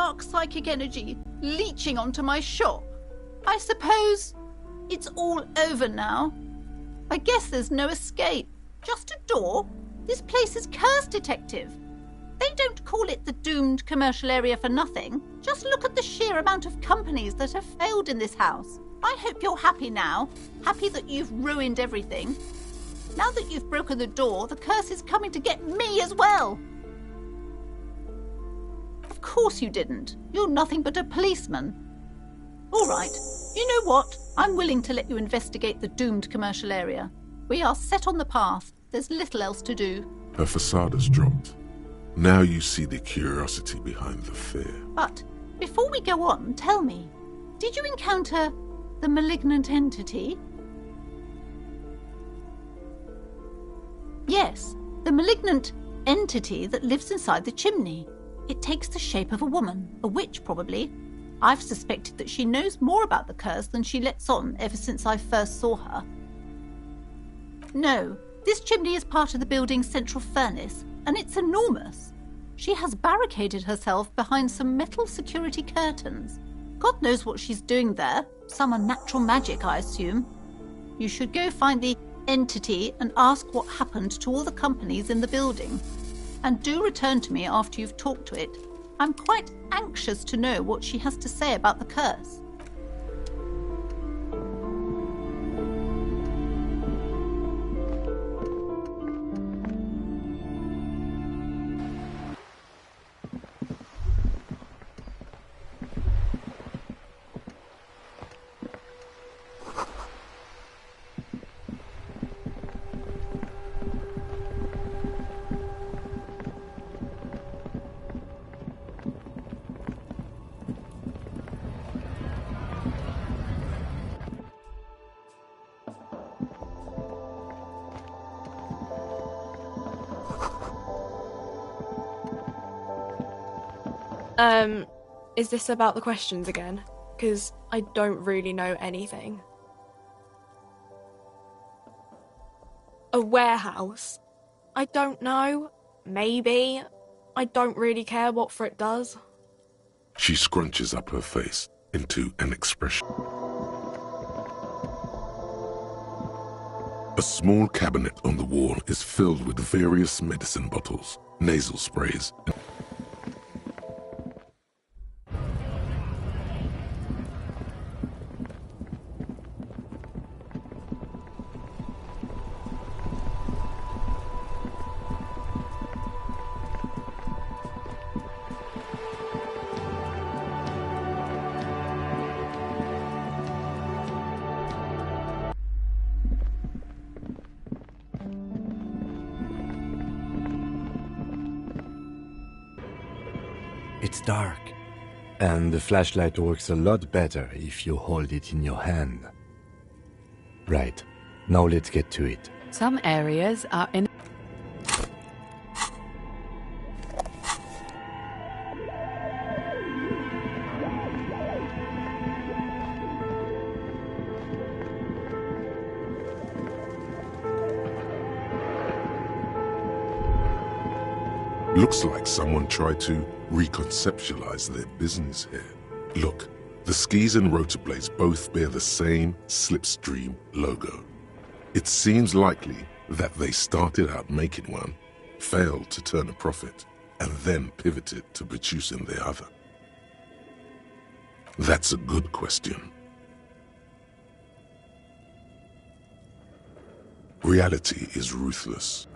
dark psychic energy leeching onto my shop. I suppose it's all over now. I guess there's no escape. Just a door? This place is cursed, Detective. They don't call it the doomed commercial area for nothing. Just look at the sheer amount of companies that have failed in this house. I hope you're happy now. Happy that you've ruined everything. Now that you've broken the door, the curse is coming to get me as well. Of course you didn't. You're nothing but a policeman. All right. You know what? I'm willing to let you investigate the doomed commercial area. We are set on the path. There's little else to do. Her facade has dropped. Now you see the curiosity behind the fear. But before we go on, tell me, did you encounter the malignant entity? Yes, the malignant entity that lives inside the chimney. It takes the shape of a woman, a witch probably. I've suspected that she knows more about the curse than she lets on ever since I first saw her. No, this chimney is part of the building's central furnace, and it's enormous. She has barricaded herself behind some metal security curtains. God knows what she's doing there. Some unnatural magic, I assume. You should go find the entity and ask what happened to all the companies in the building. And do return to me after you've talked to it. I'm quite anxious to know what she has to say about the curse. Is this about the questions again? Because I don't really know anything. A warehouse? I don't know. Maybe. I don't really care what for it does. She scrunches up her face into an expression. A small cabinet on the wall is filled with various medicine bottles, nasal sprays, and It's dark, and the flashlight works a lot better if you hold it in your hand. Right, now let's get to it. Some areas are in... looks like someone tried to reconceptualize their business here. Look, the skis and rotor blades both bear the same Slipstream logo. It seems likely that they started out making one, failed to turn a profit, and then pivoted to producing the other. That's a good question. Reality is ruthless.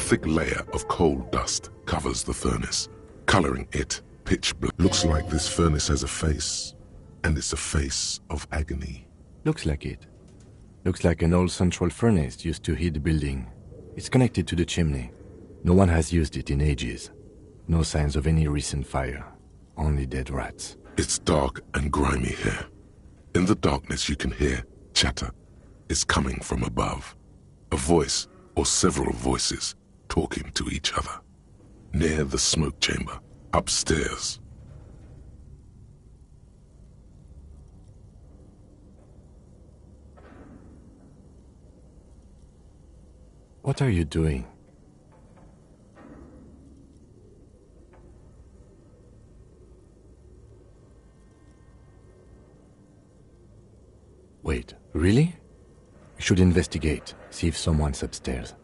thick layer of coal dust covers the furnace, coloring it pitch black. Looks like this furnace has a face, and it's a face of agony. Looks like it. Looks like an old central furnace used to heat the building. It's connected to the chimney. No one has used it in ages. No signs of any recent fire. Only dead rats. It's dark and grimy here. In the darkness you can hear chatter. It's coming from above. A voice or several voices talking to each other. Near the smoke chamber, upstairs. What are you doing? Wait, really? We should investigate, see if someone's upstairs.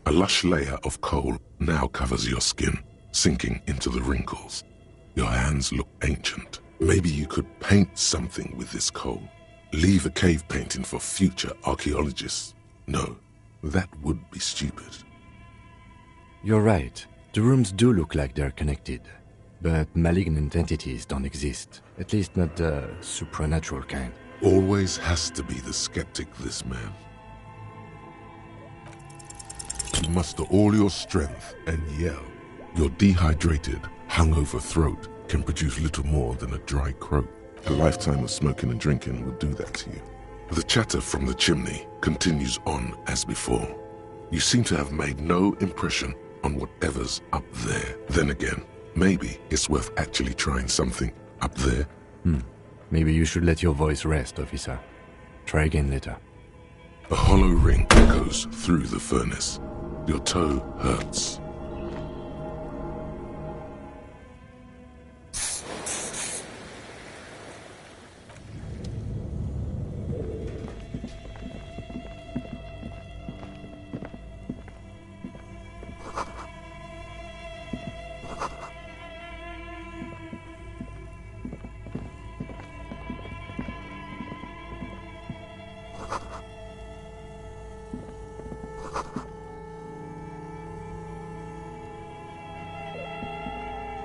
A lush layer of coal now covers your skin, sinking into the wrinkles. Your hands look ancient. Maybe you could paint something with this coal. Leave a cave painting for future archaeologists. No, that would be stupid. You're right. The rooms do look like they're connected. But malignant entities don't exist. At least not the supernatural kind. Always has to be the skeptic, this man. You muster all your strength and yell. Your dehydrated, hungover throat can produce little more than a dry croak. A lifetime of smoking and drinking would do that to you. The chatter from the chimney continues on as before. You seem to have made no impression on whatever's up there. Then again, maybe it's worth actually trying something up there. Maybe you should let your voice rest, officer. Try again later. A hollow ring echoes through the furnace. Your toe hurts.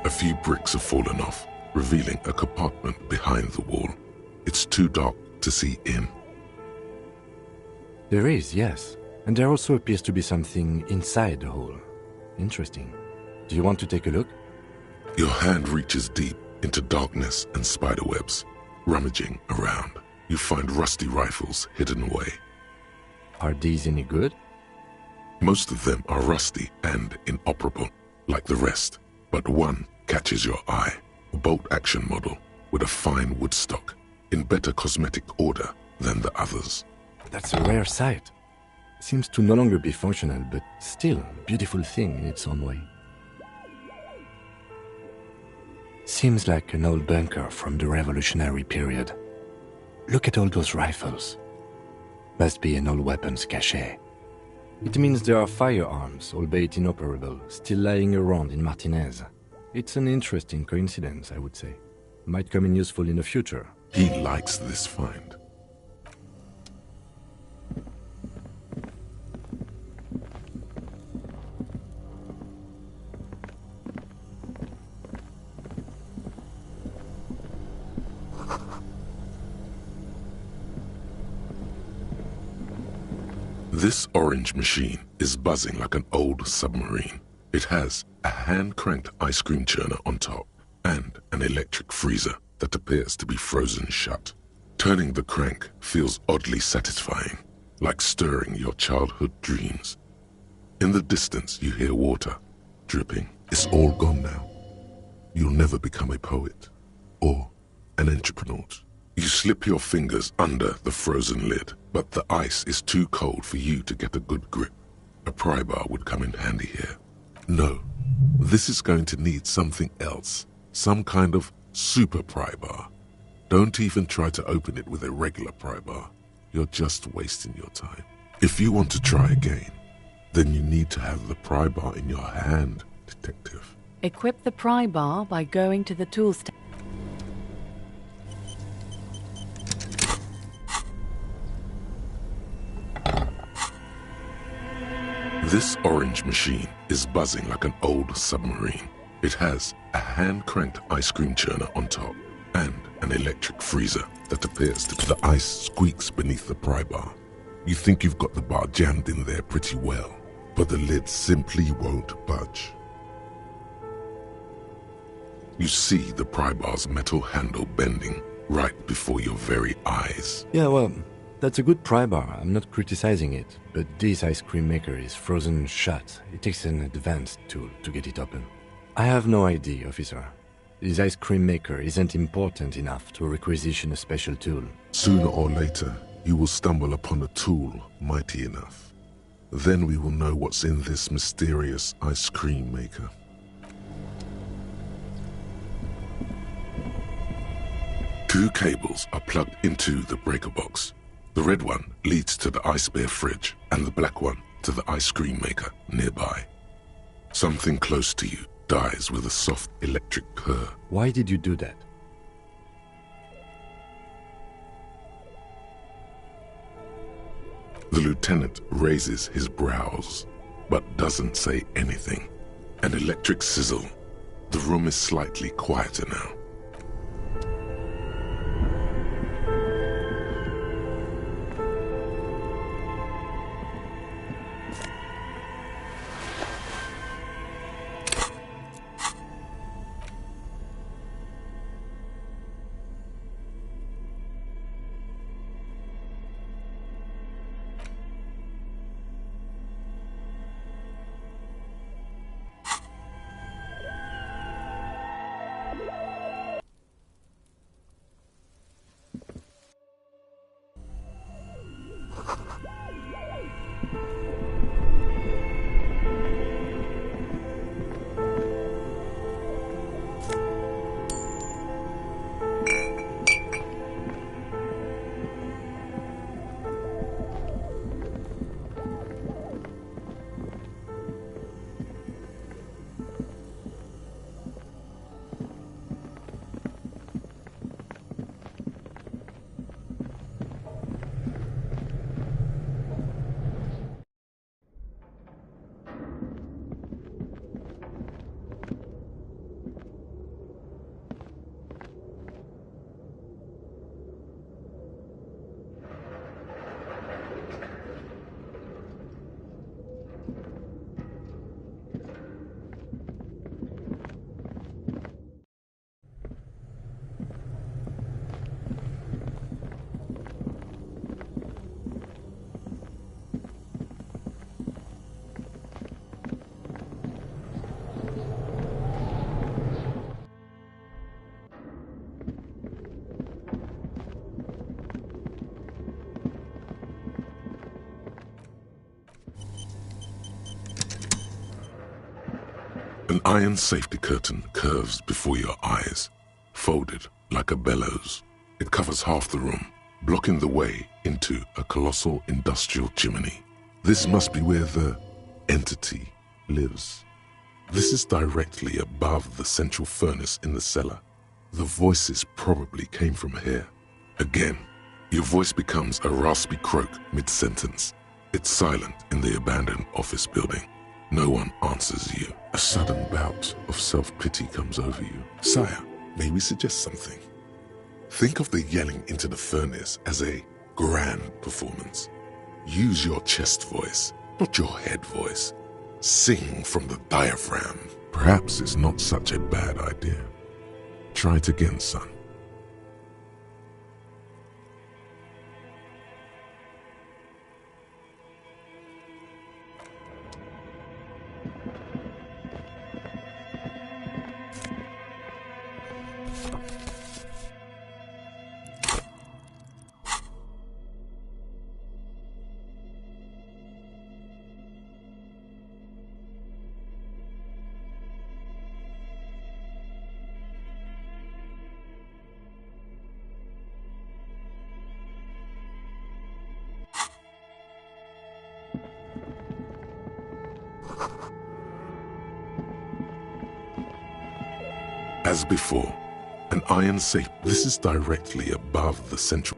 A few bricks have fallen off, revealing a compartment behind the wall. It's too dark to see in. There is, yes. And there also appears to be something inside the hole. Interesting. Do you want to take a look? Your hand reaches deep into darkness and spiderwebs. Rummaging around, you find rusty rifles hidden away. Are these any good? Most of them are rusty and inoperable, like the rest. But one catches your eye. A bolt-action model with a fine wood stock, in better cosmetic order than the others. That's a rare sight. Seems to no longer be functional, but still a beautiful thing in its own way. Seems like an old bunker from the revolutionary period. Look at all those rifles. Must be an old weapons cache. It means there are firearms, albeit inoperable, still lying around in Martinez. It's an interesting coincidence, I would say. Might come in useful in the future. He likes this find. This orange machine is buzzing like an old submarine. It has a hand-cranked ice cream churner on top and an electric freezer that appears to be frozen shut. Turning the crank feels oddly satisfying, like stirring your childhood dreams. In the distance you hear water dripping. It's all gone now. You'll never become a poet or an entrepreneur. You slip your fingers under the frozen lid, but the ice is too cold for you to get a good grip. A pry bar would come in handy here. No, this is going to need something else. Some kind of super pry bar. Don't even try to open it with a regular pry bar. You're just wasting your time. If you want to try again, then you need to have the pry bar in your hand, detective. Equip the pry bar by going to the tools tab. This orange machine is buzzing like an old submarine. It has a hand-cranked ice cream churner on top and an electric freezer that appears to... The ice squeaks beneath the pry bar. You think you've got the bar jammed in there pretty well, but the lid simply won't budge. You see the pry bar's metal handle bending right before your very eyes. Yeah, well, that's a good pry bar. I'm not criticizing it, but this ice cream maker is frozen shut. It takes an advanced tool to get it open. I have no idea, officer. This ice cream maker isn't important enough to requisition a special tool. Sooner or later, you will stumble upon a tool mighty enough. Then we will know what's in this mysterious ice cream maker. Two cables are plugged into the breaker box. The red one leads to the ice bear fridge and the black one to the ice cream maker nearby. Something close to you dies with a soft electric purr. Why did you do that? The lieutenant raises his brows, but doesn't say anything. An electric sizzle. The room is slightly quieter now. An iron safety curtain curves before your eyes, folded like a bellows. It covers half the room, blocking the way into a colossal industrial chimney. This must be where the entity lives. This is directly above the central furnace in the cellar. The voices probably came from here. Again, your voice becomes a raspy croak mid-sentence. It's silent in the abandoned office building. No one answers you. A sudden bout of self-pity comes over you. Sire, may we suggest something? Think of the yelling into the furnace as a grand performance. Use your chest voice, not your head voice. Sing from the diaphragm. Perhaps it's not such a bad idea. Try it again, son. As before, an iron safe. This is directly above the central.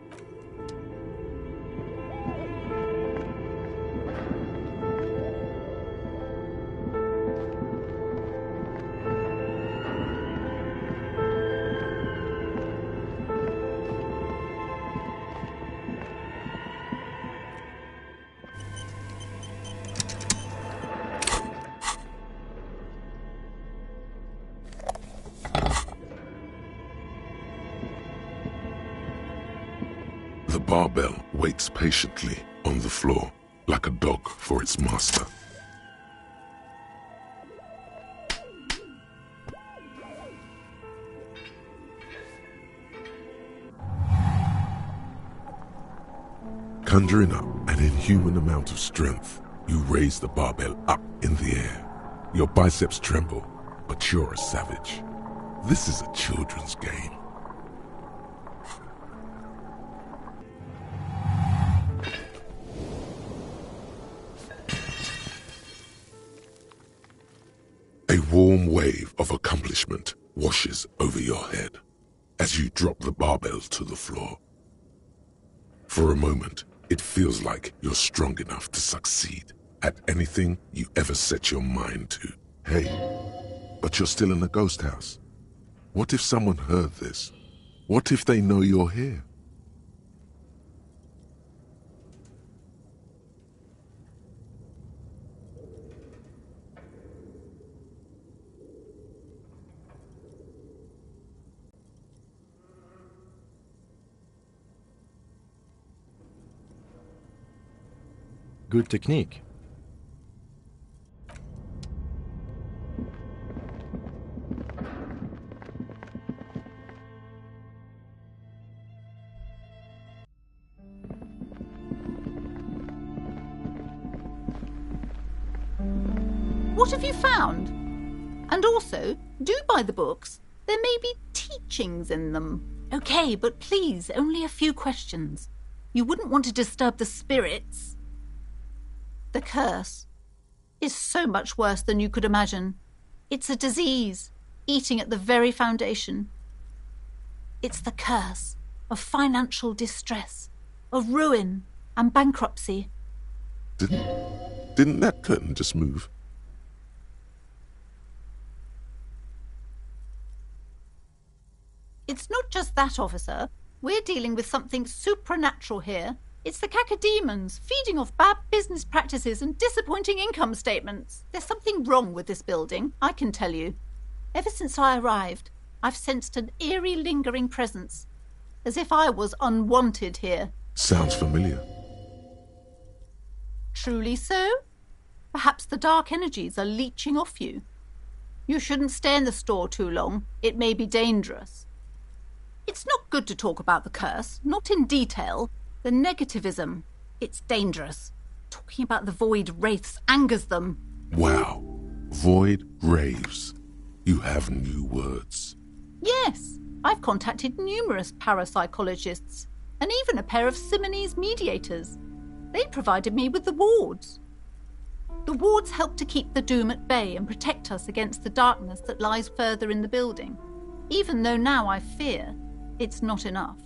The barbell waits patiently on the floor, like a dog for its master. Conjuring up an inhuman amount of strength, you raise the barbell up in the air. Your biceps tremble, but you're a savage. This is a children's game. A warm wave of accomplishment washes over your head as you drop the barbell to the floor. For a moment, it feels like you're strong enough to succeed at anything you ever set your mind to. Hey, but you're still in a ghost house. What if someone heard this? What if they know you're here? Good technique. What have you found? And also, do buy the books. There may be teachings in them. Okay, but please, only a few questions. You wouldn't want to disturb the spirits. The curse is so much worse than you could imagine. It's a disease, eating at the very foundation. It's the curse of financial distress, of ruin and bankruptcy. Didn't that curtain just move? It's not just that, officer. We're dealing with something supernatural here. It's the cacodemons feeding off bad business practices and disappointing income statements. There's something wrong with this building, I can tell you. Ever since I arrived, I've sensed an eerie lingering presence, as if I was unwanted here. Sounds familiar. Truly so? Perhaps the dark energies are leeching off you. You shouldn't stay in the store too long. It may be dangerous. It's not good to talk about the curse, not in detail. The negativism, it's dangerous. Talking about the void wraiths angers them. Wow. Void raves. You have new words. Yes, I've contacted numerous parapsychologists and even a pair of Simonese mediators. They provided me with the wards. The wards help to keep the doom at bay and protect us against the darkness that lies further in the building, even though now I fear it's not enough.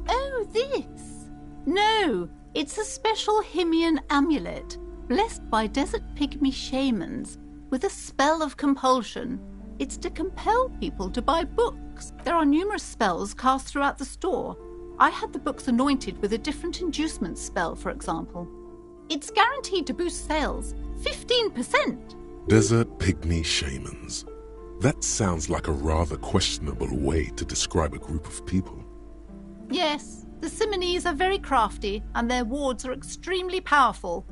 Oh, this? No, it's a special Himian amulet, blessed by desert pygmy shamans, with a spell of compulsion. It's to compel people to buy books. There are numerous spells cast throughout the store. I had the books anointed with a different inducement spell, for example. It's guaranteed to boost sales 15%. Desert pygmy shamans. That sounds like a rather questionable way to describe a group of people. Yes, the Simonese are very crafty and their wards are extremely powerful.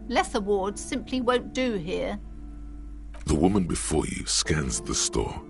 Lesser wards simply won't do here. The woman before you scans the store.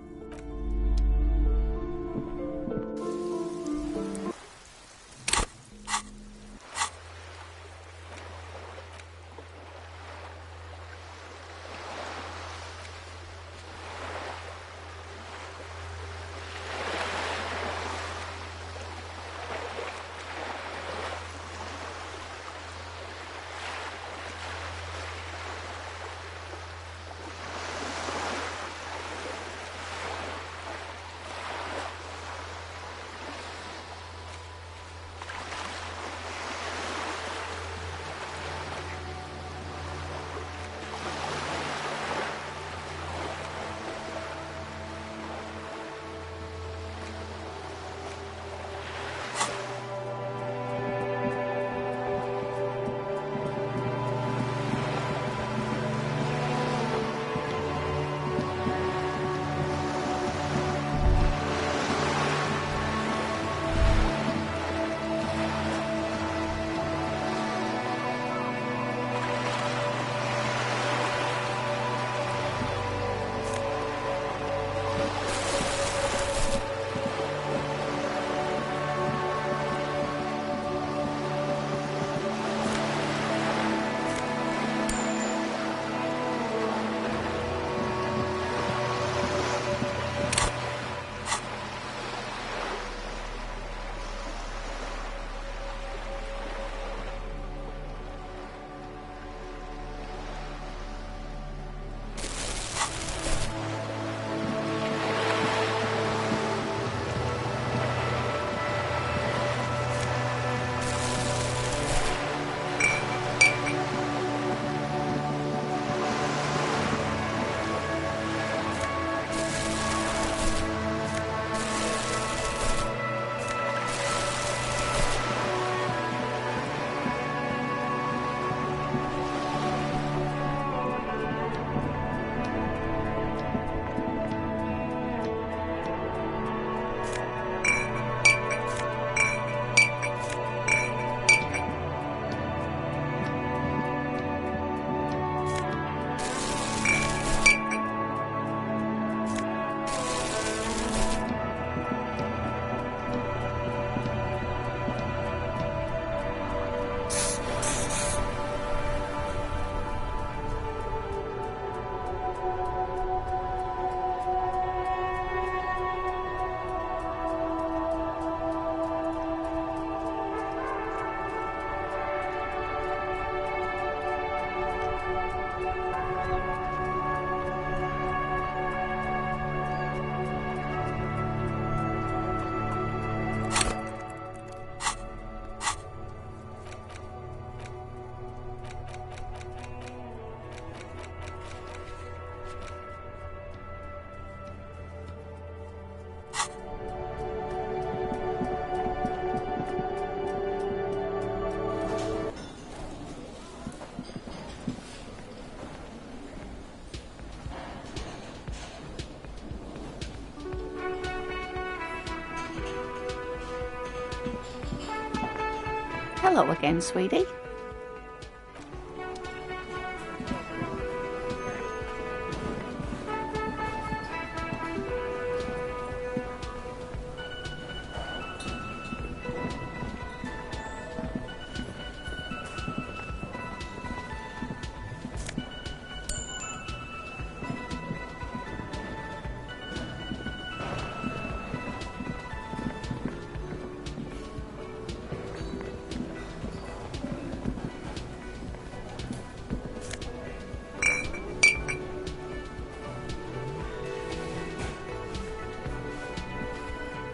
Hello again, sweetie.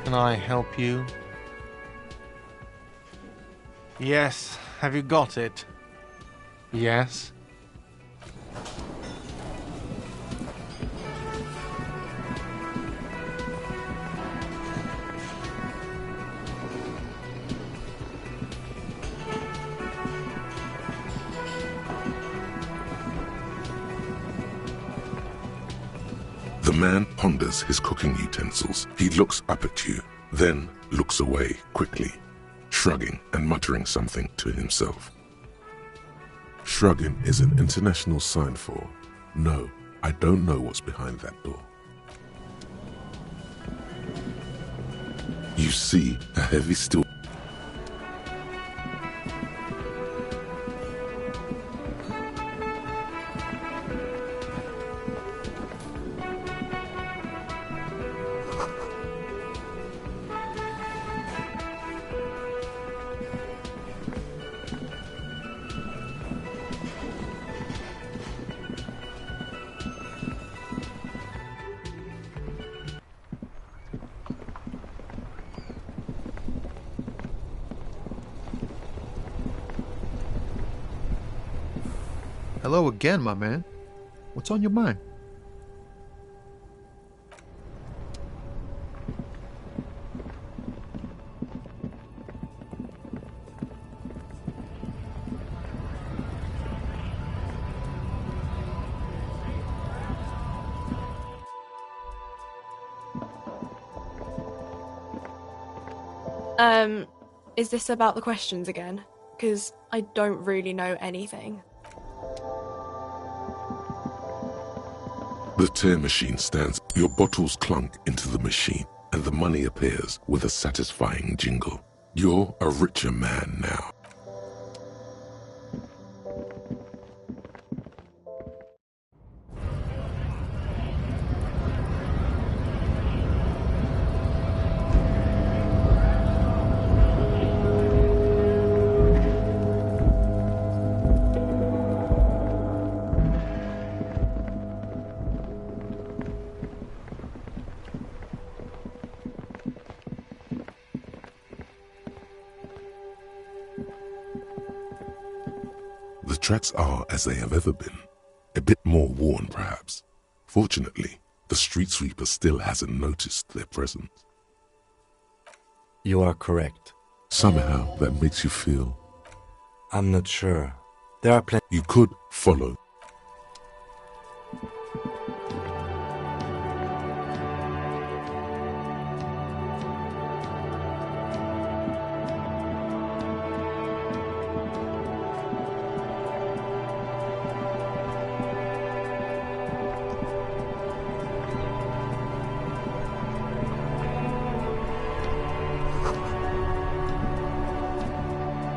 Can I help you? Yes. Have you got it? Yes. The man ponders his cooking utensils. He looks up at you, then looks away quickly, shrugging and muttering something to himself. Shrugging is an international sign for, no, I don't know what's behind that door. You see a heavy steel. Hello again, my man. What's on your mind? Is this about the questions again? Because I don't really know anything. The tear machine stands. Your bottles clunk into the machine, and the money appears with a satisfying jingle. You're a richer man now. The tracks are as they have ever been, a bit more worn perhaps. Fortunately, the street sweeper still hasn't noticed their presence. You are correct. Somehow that makes you feel I'm not sure. There are plenty. you could follow.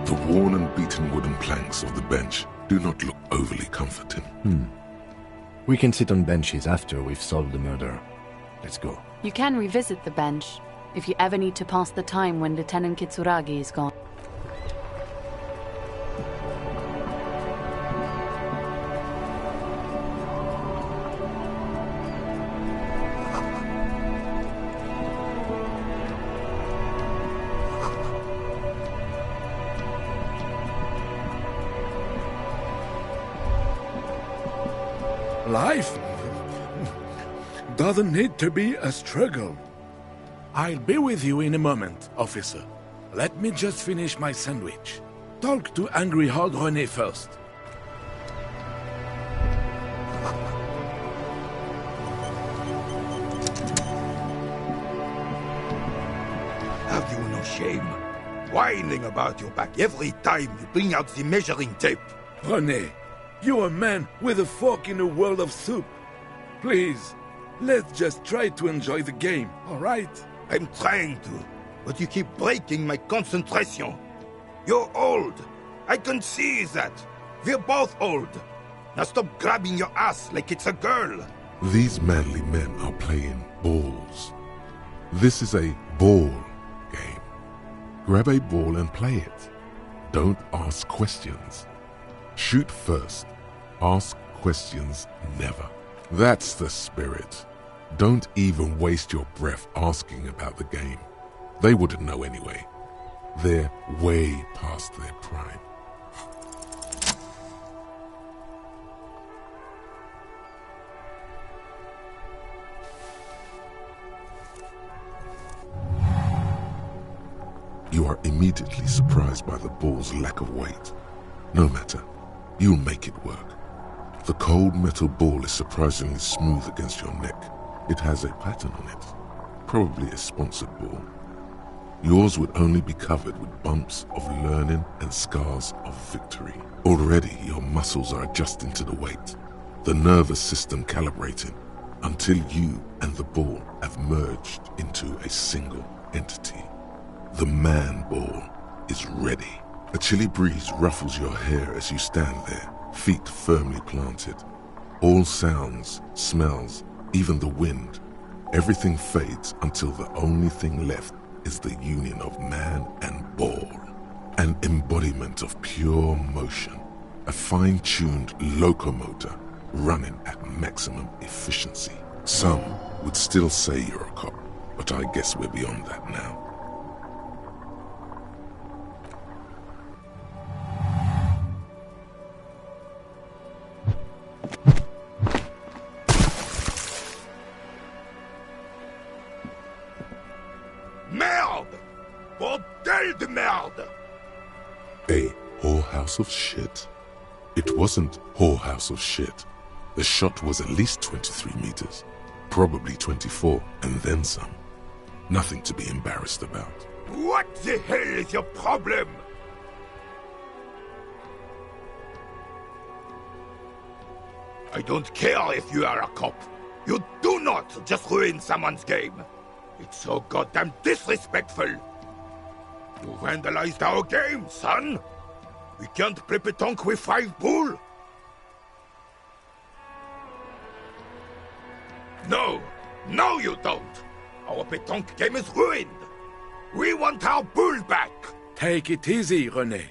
The worn and beaten wooden planks of the bench do not look overly comforting. We can sit on benches after we've solved the murder. Let's go. You can revisit the bench if you ever need to pass the time when Lieutenant Kitsuragi is gone. Life doesn't need to be a struggle. I'll be with you in a moment, officer. Let me just finish my sandwich. Talk to Angry Hog René first. Have you no shame? whining about your back every time you bring out the measuring tape. René, you're a man with a fork in a world of soup. Please, let's just try to enjoy the game, alright? I'm trying to, but you keep breaking my concentration. You're old. I can see that. We're both old. Now stop grabbing your ass like it's a girl. These manly men are playing balls. This is a ball game. Grab a ball and play it. Don't ask questions. Shoot first. Ask questions never. That's the spirit. Don't even waste your breath asking about the game. They wouldn't know anyway. They're way past their prime. You are immediately surprised by the ball's lack of weight. No matter, you'll make it work. The cold metal ball is surprisingly smooth against your neck. It has a pattern on it, probably a sponsored ball. Yours would only be covered with bumps of learning and scars of victory. Already your muscles are adjusting to the weight, the nervous system calibrating, until you and the ball have merged into a single entity. The man ball is ready. A chilly breeze ruffles your hair as you stand there, feet firmly planted. All sounds, smells, even the wind, everything fades until the only thing left is the union of man and ball. An embodiment of pure motion, a fine-tuned locomotor running at maximum efficiency. Some would still say you're a cop, but I guess we're beyond that now. Merde! Bordel de merde! A whorehouse of shit? It wasn't whorehouse of shit. The shot was at least 23 meters, probably 24, and then some. Nothing to be embarrassed about. What the hell is your problem? I don't care if you are a cop. You do not just ruin someone's game. It's so goddamn disrespectful. You vandalized our game, son. We can't play pétanque with 5 bull. No, you don't. Our pétanque game is ruined. We want our bull back. Take it easy, René.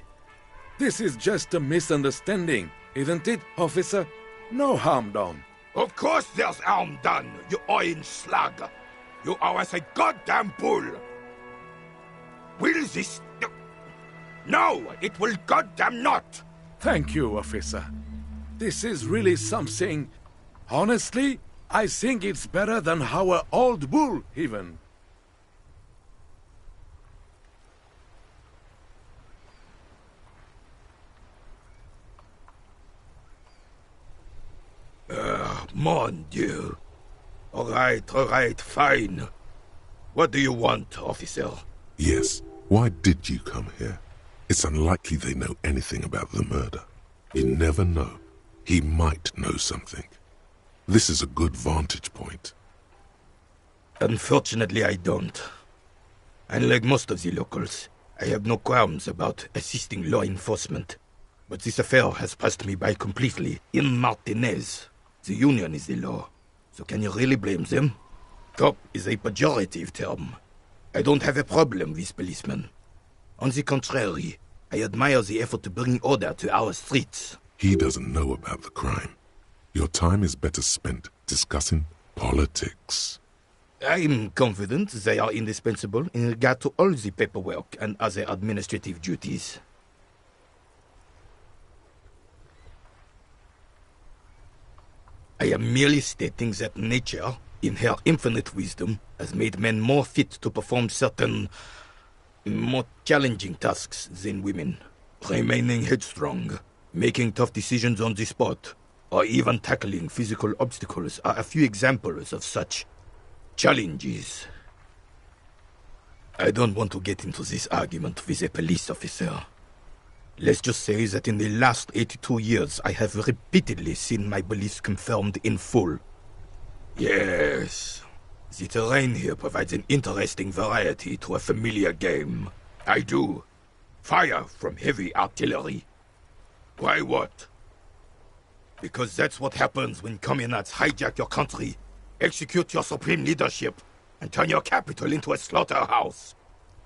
This is just a misunderstanding, isn't it, officer? No harm done. Of course there's harm done, you orange slug. You owe us a goddamn bull. Will this... No, it will goddamn not. Thank you, officer. This is really something. Honestly, I think it's better than our old bull, even. Mon Dieu. All right, fine. What do you want, officer? Yes, why did you come here? It's unlikely they know anything about the murder. You never know. He might know something. This is a good vantage point. Unfortunately, I don't. Unlike most of the locals, I have no qualms about assisting law enforcement. But this affair has passed me by completely. In Martinez, the union is the law. So can you really blame them? Cop is a pejorative term. I don't have a problem with policemen. On the contrary, I admire the effort to bring order to our streets. He doesn't know about the crime. Your time is better spent discussing politics. I'm confident they are indispensable in regard to all the paperwork and other administrative duties. I am merely stating that nature, in her infinite wisdom, has made men more fit to perform certain, more challenging tasks than women. Remaining headstrong, making tough decisions on the spot, or even tackling physical obstacles are a few examples of such challenges. I don't want to get into this argument with a police officer. Let's just say that in the last 82 years, I have repeatedly seen my beliefs confirmed in full. Yes, the terrain here provides an interesting variety to a familiar game. I do. Fire from heavy artillery. Why what? Because that's what happens when communards hijack your country, execute your supreme leadership, and turn your capital into a slaughterhouse.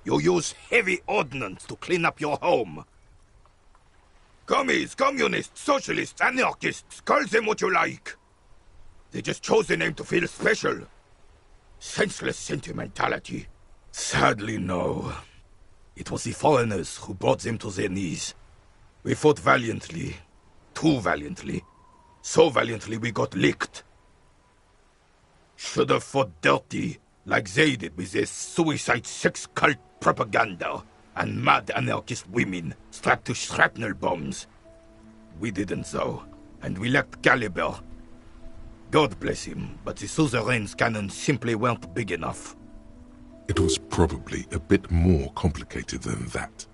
You use heavy ordnance to clean up your home. Commies, communists, socialists, anarchists, call them what you like. They just chose the name to feel special. Senseless sentimentality. Sadly, no. It was the foreigners who brought them to their knees. We fought valiantly. Too valiantly. So valiantly we got licked. Should have fought dirty, like they did with their suicide sex cult propaganda and mad anarchist women strapped to shrapnel bombs. We didn't though, and we lacked caliber. God bless him, but the suzerain's cannons simply weren't big enough. It was probably a bit more complicated than that.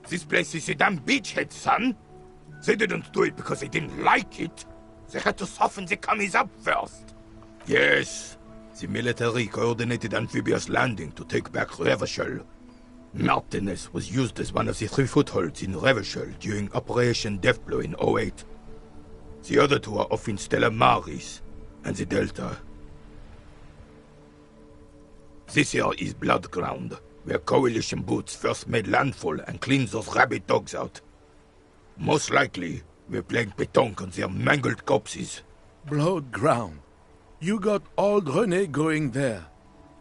This place is a damn beachhead, son. They didn't do it because they didn't like it. They had to soften the commies up first. Yes, the military coordinated amphibious landing to take back Revachol. Martinez was used as one of the 3 footholds in Revachol during Operation Deathblow in 08. The other 2 are off in Stella Maris and the Delta. This here is Blood Ground, where coalition boots first made landfall and cleaned those rabid dogs out. Most likely, we're playing pétanque on their mangled corpses. Blood ground. You got old René going there.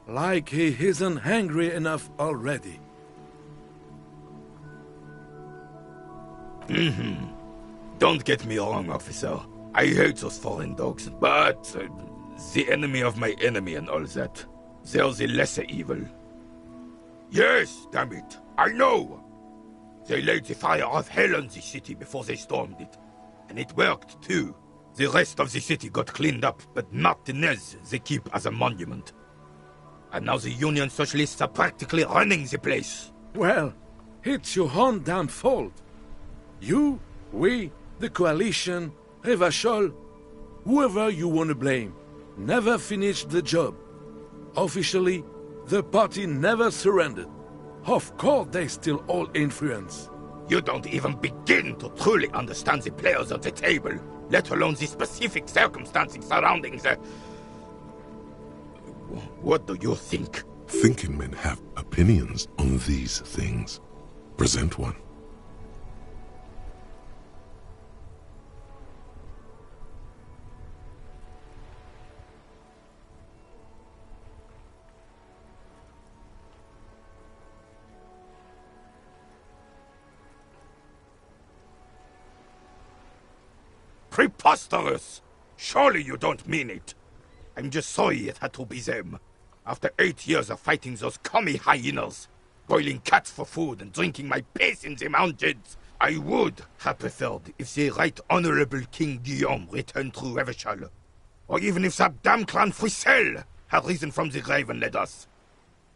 Like he isn't hungry enough already. Don't get me wrong, officer. I hate those foreign dogs, but the enemy of my enemy and all that. They're the lesser evil. Yes, damn it. I know. They laid the fire of hell on the city before they stormed it. And it worked, too. The rest of the city got cleaned up, but Martinez they keep as a monument. And now the Union Socialists are practically running the place. Well, it's your own damn fault. You, we, the coalition, Revachol, whoever you want to blame, never finished the job. Officially, the party never surrendered. Of course they still all influence. You don't even begin to truly understand the players at the table, let alone the specific circumstances surrounding the... What do you think? Thinking men have opinions on these things. Present one. Preposterous! Surely you don't mean it. I'm just sorry it had to be them. After 8 years of fighting those commie hyenas, boiling cats for food and drinking my piss in the mountains, I would have preferred if the Right Honorable King Guillaume returned through Revachol. Or even if that damn clan Frisel had risen from the grave and led us.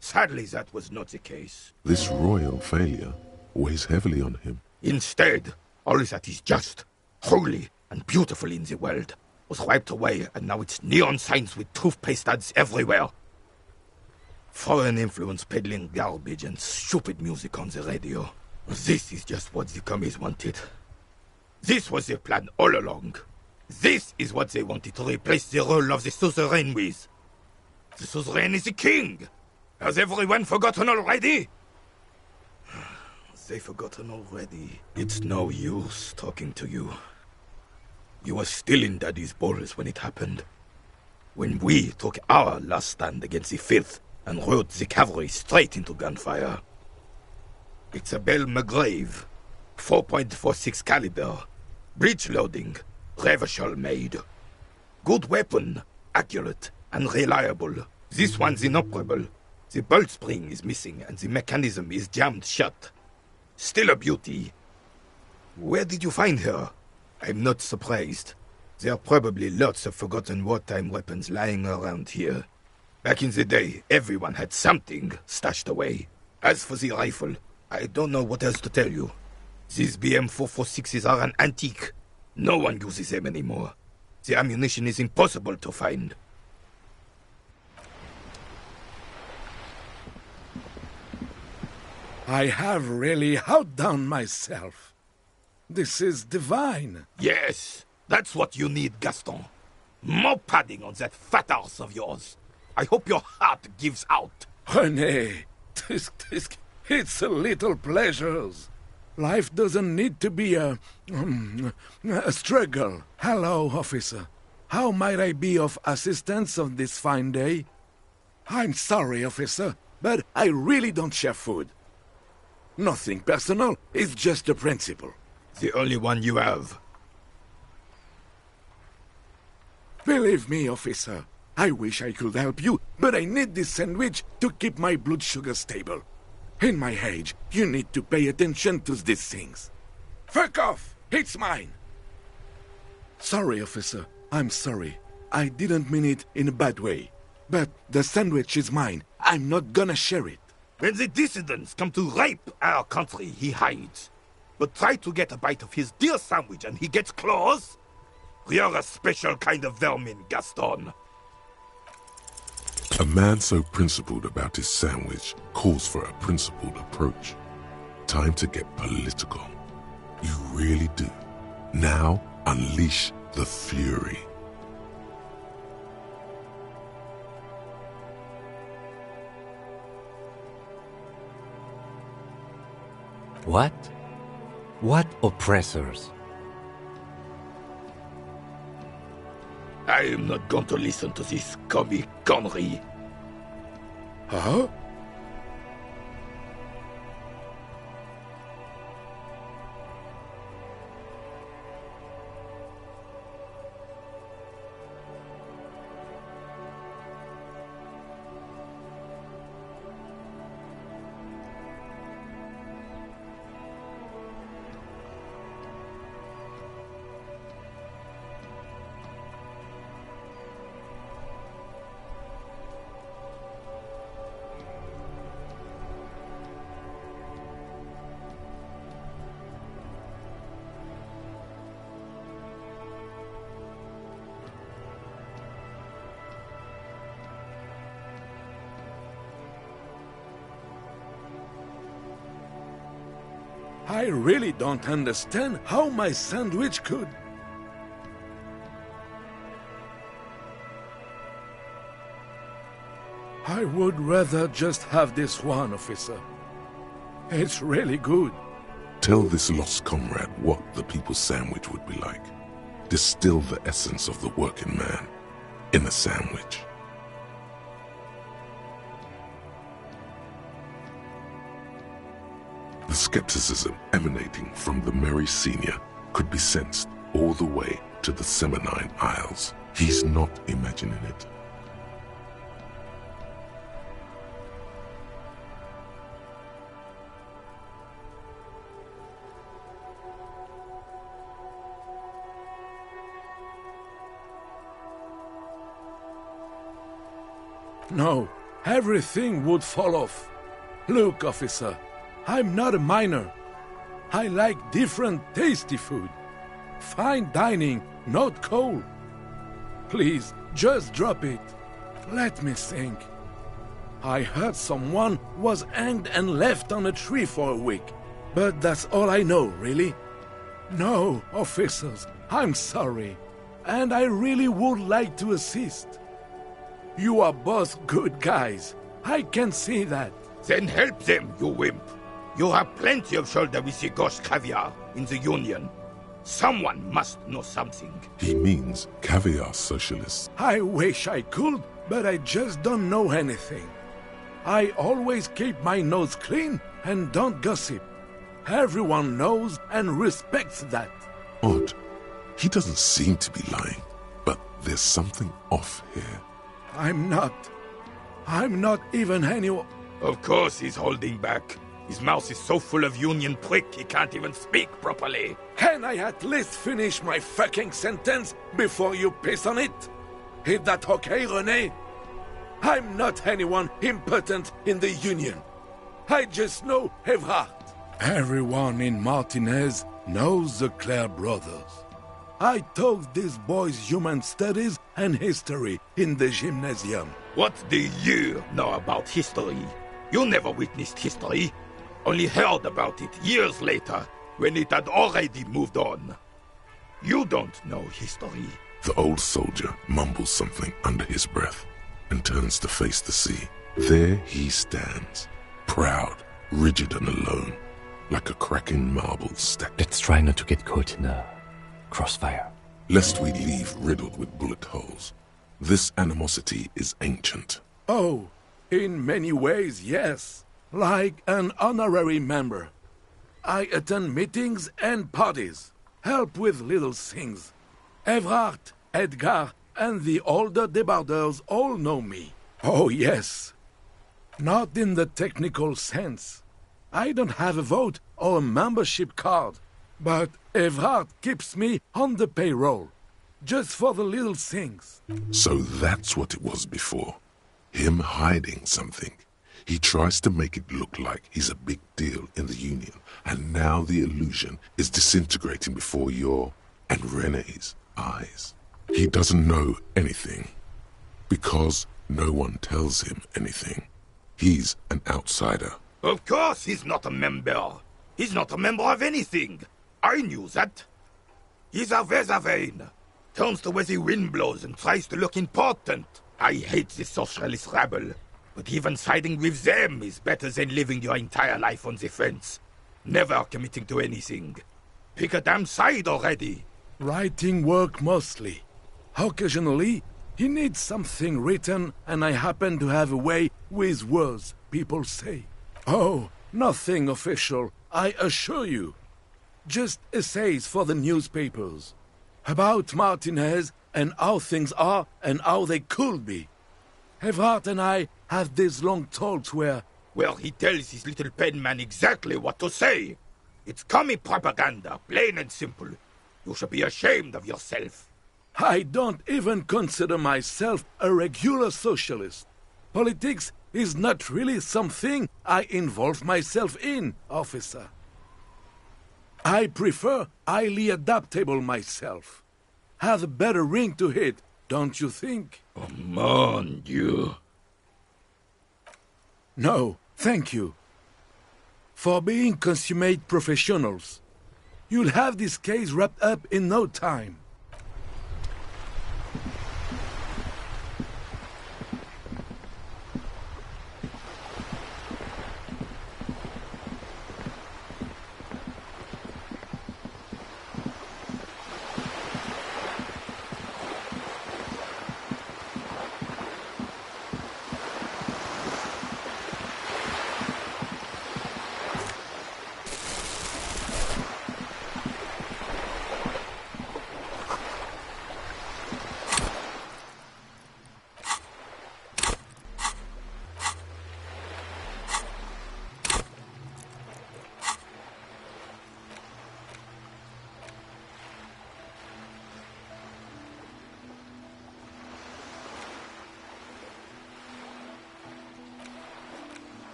Sadly, that was not the case. This royal failure weighs heavily on him. Instead, all that is just, holy, and beautiful in the world was wiped away, and now it's neon signs with toothpaste ads everywhere. Foreign influence peddling garbage and stupid music on the radio. This is just what the commies wanted. This was their plan all along. This is what they wanted to replace the role of the suzerain with. The suzerain is the king. Has everyone forgotten already? They've forgotten already. It's no use talking to you. You were still in Daddy's balls when it happened. When we took our last stand against the Fifth and rode the cavalry straight into gunfire. It's a Bell McGrave, 4.46 caliber, breech loading, Revachol made. Good weapon, accurate and reliable. This one's inoperable. The bolt spring is missing and the mechanism is jammed shut. Still a beauty. Where did you find her? I'm not surprised. There are probably lots of forgotten wartime weapons lying around here. Back in the day, everyone had something stashed away. As for the rifle, I don't know what else to tell you. These BM-446s are an antique. No one uses them anymore. The ammunition is impossible to find. I have really outdone myself. This is divine. Yes, that's what you need, Gaston. More padding on that fat arse of yours. I hope your heart gives out. René, it's a little pleasures. Life doesn't need to be a struggle. Hello, officer. How might I be of assistance on this fine day? I'm sorry, officer, but I really don't share food. Nothing personal, it's just a principle. The only one you have. Believe me, officer, I wish I could help you, but I need this sandwich to keep my blood sugar stable. In my age, you need to pay attention to these things. Fuck off! It's mine! Sorry, officer. I'm sorry. I didn't mean it in a bad way. But the sandwich is mine. I'm not gonna share it. When the dissidents come to rape our country, he hides. But try to get a bite of his dear sandwich and he gets claws? You're a special kind of vermin, Gaston. A man so principled about his sandwich calls for a principled approach. Time to get political. You really do. Now, unleash the fury. What? What oppressors? I am not going to listen to this comic connery. Huh? I really don't understand how my sandwich could... I would rather just have this one, officer. It's really good. Tell this lost comrade what the people's sandwich would be like. Distill the essence of the working man in a sandwich. The skepticism emanating from the Merry Senior could be sensed all the way to the Seminine Isles. He's not imagining it. No, everything would fall off. Look, officer, I'm not a miner. I like different tasty food. Fine dining, not cold. Please, just drop it. Let me think. I heard someone was hanged and left on a tree for a week. But that's all I know, really. No, officers, I'm sorry. And I really would like to assist. You are both good guys. I can see that. Then help them, you wimp. You have plenty of shoulder with the gauche caviar in the Union. Someone must know something. He means caviar socialists. I wish I could, but I just don't know anything. I always keep my nose clean and don't gossip. Everyone knows and respects that. Odd. He doesn't seem to be lying, but there's something off here. I'm not even anyone. Of course he's holding back. His mouth is so full of Union prick he can't even speak properly. Can I at least finish my fucking sentence before you piss on it? Is that okay, René? I'm not anyone important in the Union. I just know Evrard. Everyone in Martinez knows the Clare brothers. I taught these boys human studies and history in the gymnasium. What do you know about history? You never witnessed history. Only heard about it years later, when it had already moved on. You don't know history. The old soldier mumbles something under his breath and turns to face the sea. There he stands, proud, rigid and alone, like a cracking marble stack. Let's try not to get caught in a crossfire. Lest we leave riddled with bullet holes. This animosity is ancient. Oh, in many ways, yes. Like an honorary member. I attend meetings and parties, help with little things. Evrard, Edgar, and the older debarders all know me. Oh, yes. Not in the technical sense. I don't have a vote or a membership card, but Evrard keeps me on the payroll, just for the little things. So that's what it was before. Him hiding something. He tries to make it look like he's a big deal in the Union, and now the illusion is disintegrating before your and Renee's eyes. He doesn't know anything, because no one tells him anything. He's an outsider. Of course he's not a member. He's not a member of anything. I knew that. He's a Weservein. Turns to where the wind blows and tries to look important. I hate this socialist rabble. But even siding with them is better than living your entire life on the fence. Never committing to anything. Pick a damn side already. Writing work mostly. Occasionally, he needs something written, and I happen to have a way with words, people say. Oh, nothing official, I assure you. Just essays for the newspapers. About Martinez and how things are and how they could be. Evrard and I have these long talks where he tells his little penman exactly what to say. It's commie propaganda, plain and simple. You should be ashamed of yourself. I don't even consider myself a regular socialist. Politics is not really something I involve myself in, officer. I prefer highly adaptable myself. Have a better ring to hit, don't you think? Oh, mon Dieu. No, thank you. For being consummate professionals. You'll have this case wrapped up in no time.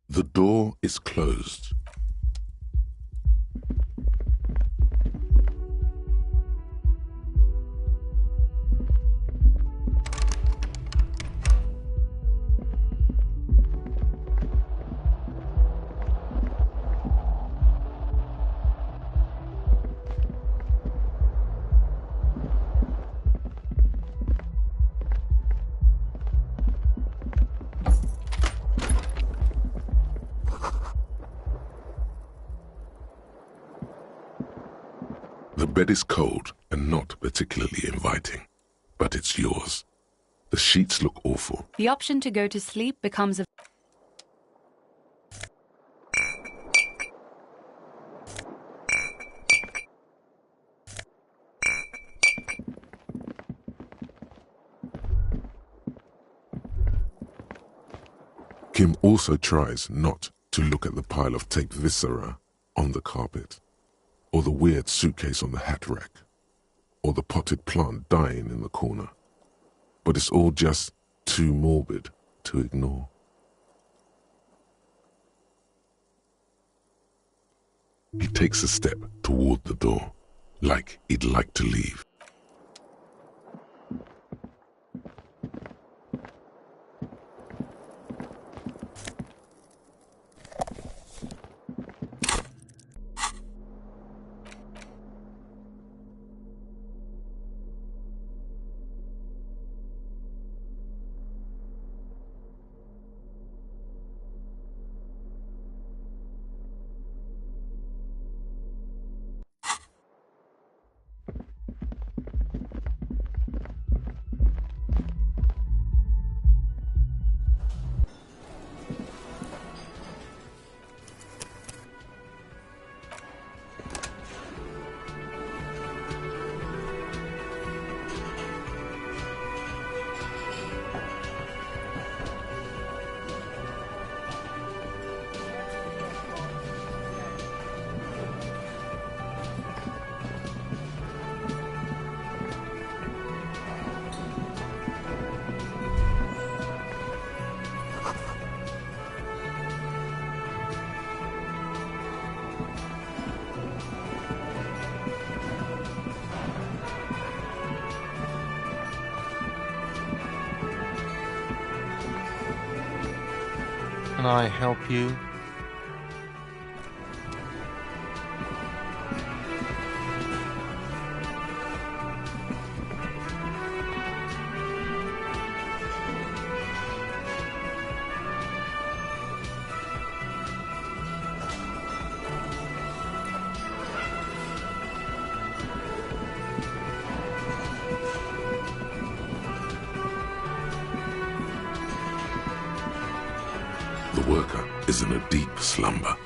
The door is closed. bed is cold and not particularly inviting, but it's yours. The sheets look awful. The option to go to sleep becomes a... Kim also tries not to look at the pile of taped viscera on the carpet, or the weird suitcase on the hat rack, or the potted plant dying in the corner. But it's all just too morbid to ignore. He takes a step toward the door, like he'd like to leave. Can I help you? The worker is in a deep slumber.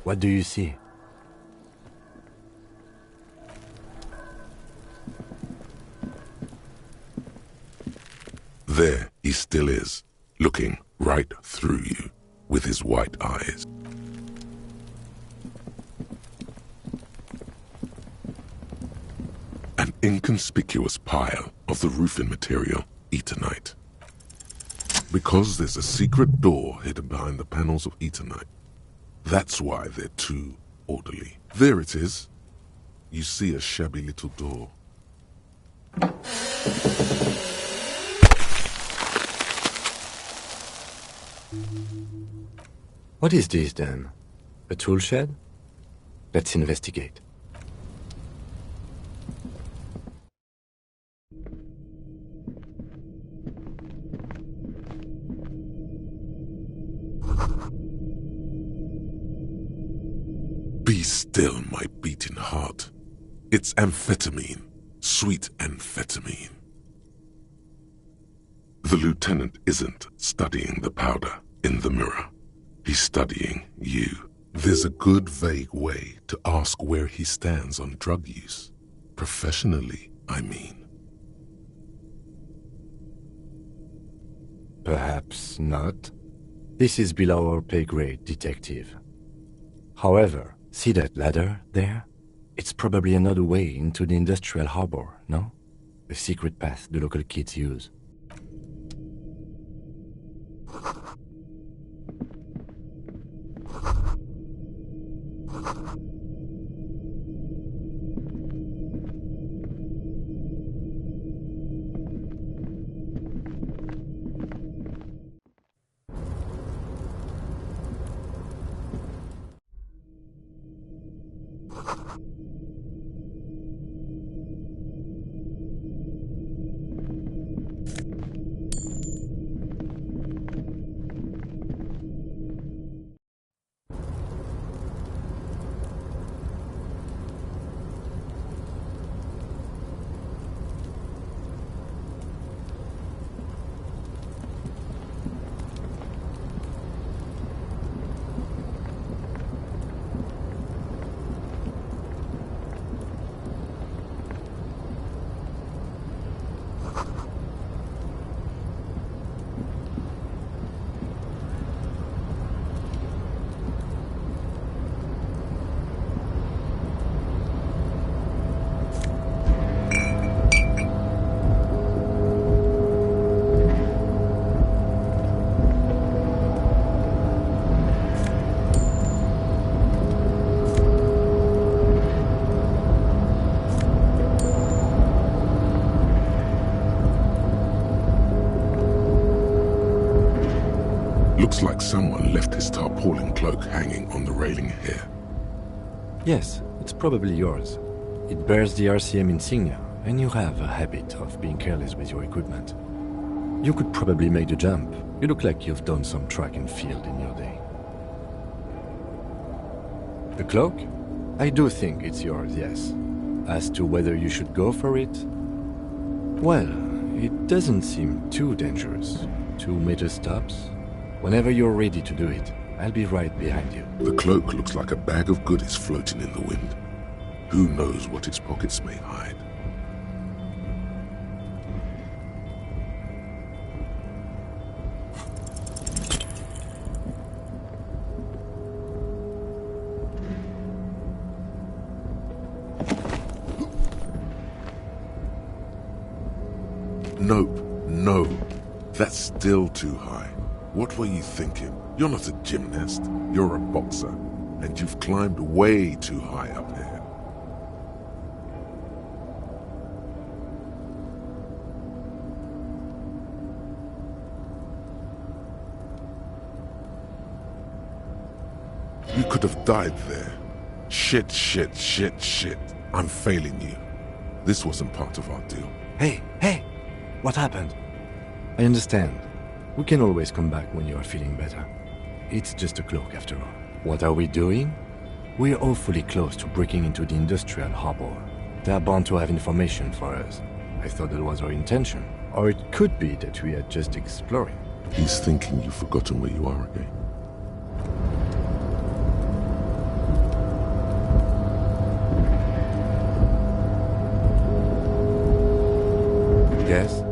What do you see? There he still is, looking right through you with his white eyes. An inconspicuous pile of the roofing material, Eternite. Because there's a secret door hidden behind the panels of Eternite. That's why they're too orderly. There it is. You see a shabby little door. What is this then? A tool shed? Let's investigate. Be still, my beating heart. It's amphetamine. Sweet amphetamine. The lieutenant isn't studying the powder in the mirror. He's studying you. There's a good vague way to ask where he stands on drug use. Professionally, I mean. Perhaps not. This is below our pay grade, detective. However, see that ladder there? It's probably another way into the industrial harbor, no? A secret path the local kids use. Looks like someone left his tarpaulin cloak hanging on the railing here. Yes, it's probably yours. It bears the RCM insignia, and you have a habit of being careless with your equipment. You could probably make the jump. You look like you've done some track and field in your day. The cloak? I do think it's yours, yes. As to whether you should go for it? Well, it doesn't seem too dangerous. 2 meter stops. Whenever you're ready to do it, I'll be right behind you. The cloak looks like a bag of goodies floating in the wind. Who knows what its pockets may hide? Nope, no. That's still too high. What were you thinking? You're not a gymnast. You're a boxer. And you've climbed way too high up here. You could have died there. Shit, shit, shit, shit. I'm failing you. This wasn't part of our deal. Hey! What happened? I understand. We can always come back when you are feeling better. It's just a cloak after all. What are we doing? We're awfully close to breaking into the industrial harbor. They are bound to have information for us. I thought that was our intention. Or it could be that we are just exploring. He's thinking you've forgotten where you are again. Yes?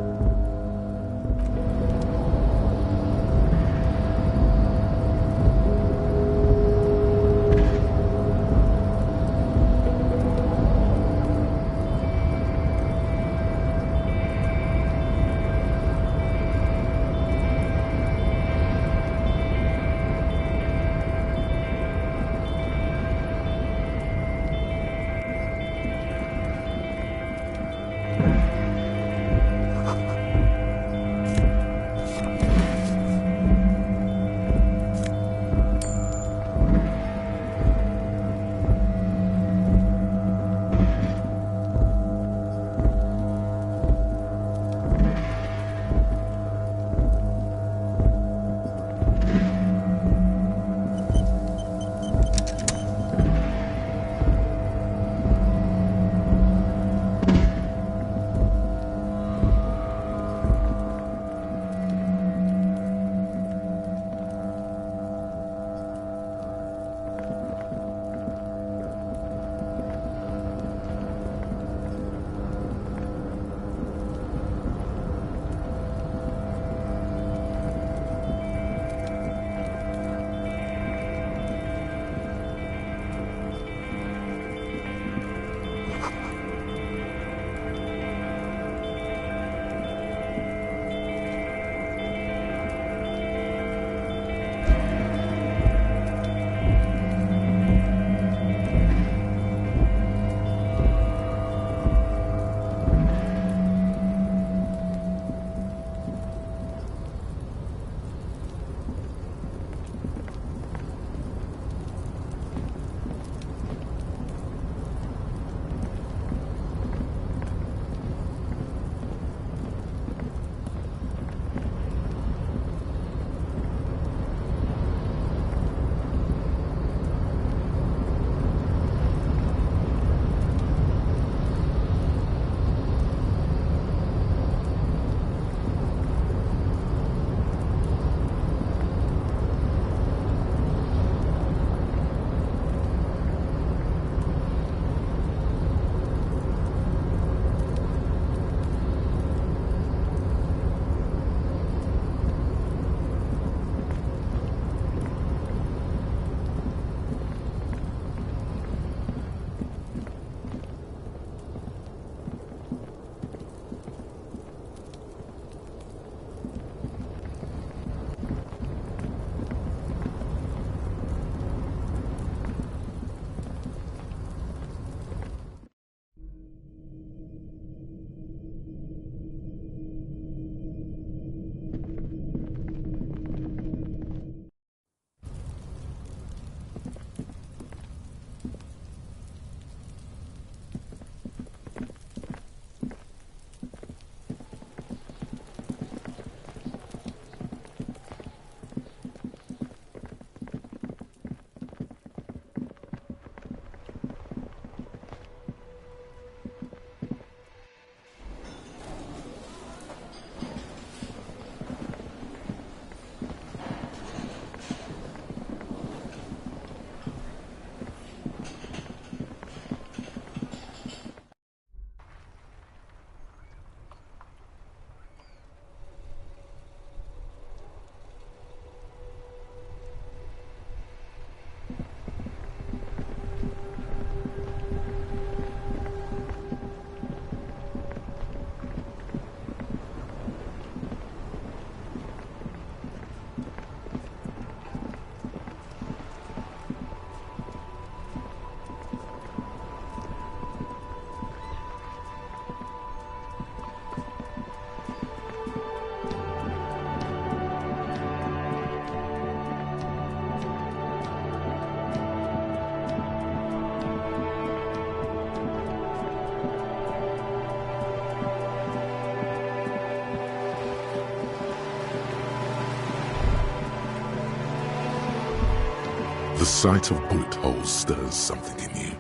The sight of bullet holes stirs something in you,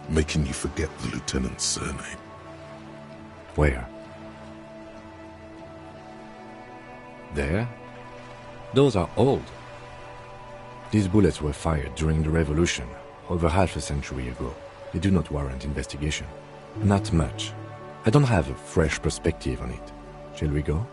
making you forget the lieutenant's surname. Where? There? Those are old. These bullets were fired during the Revolution, over half a century ago. They do not warrant investigation. Not much. I don't have a fresh perspective on it. Shall we go?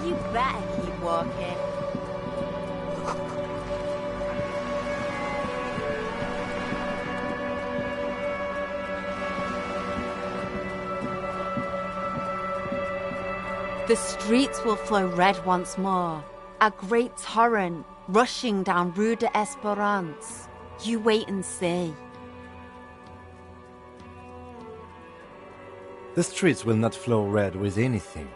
You better keep walking. The streets will flow red once more. A great torrent rushing down Rue de Esperance. You wait and see. The streets will not flow red with anything.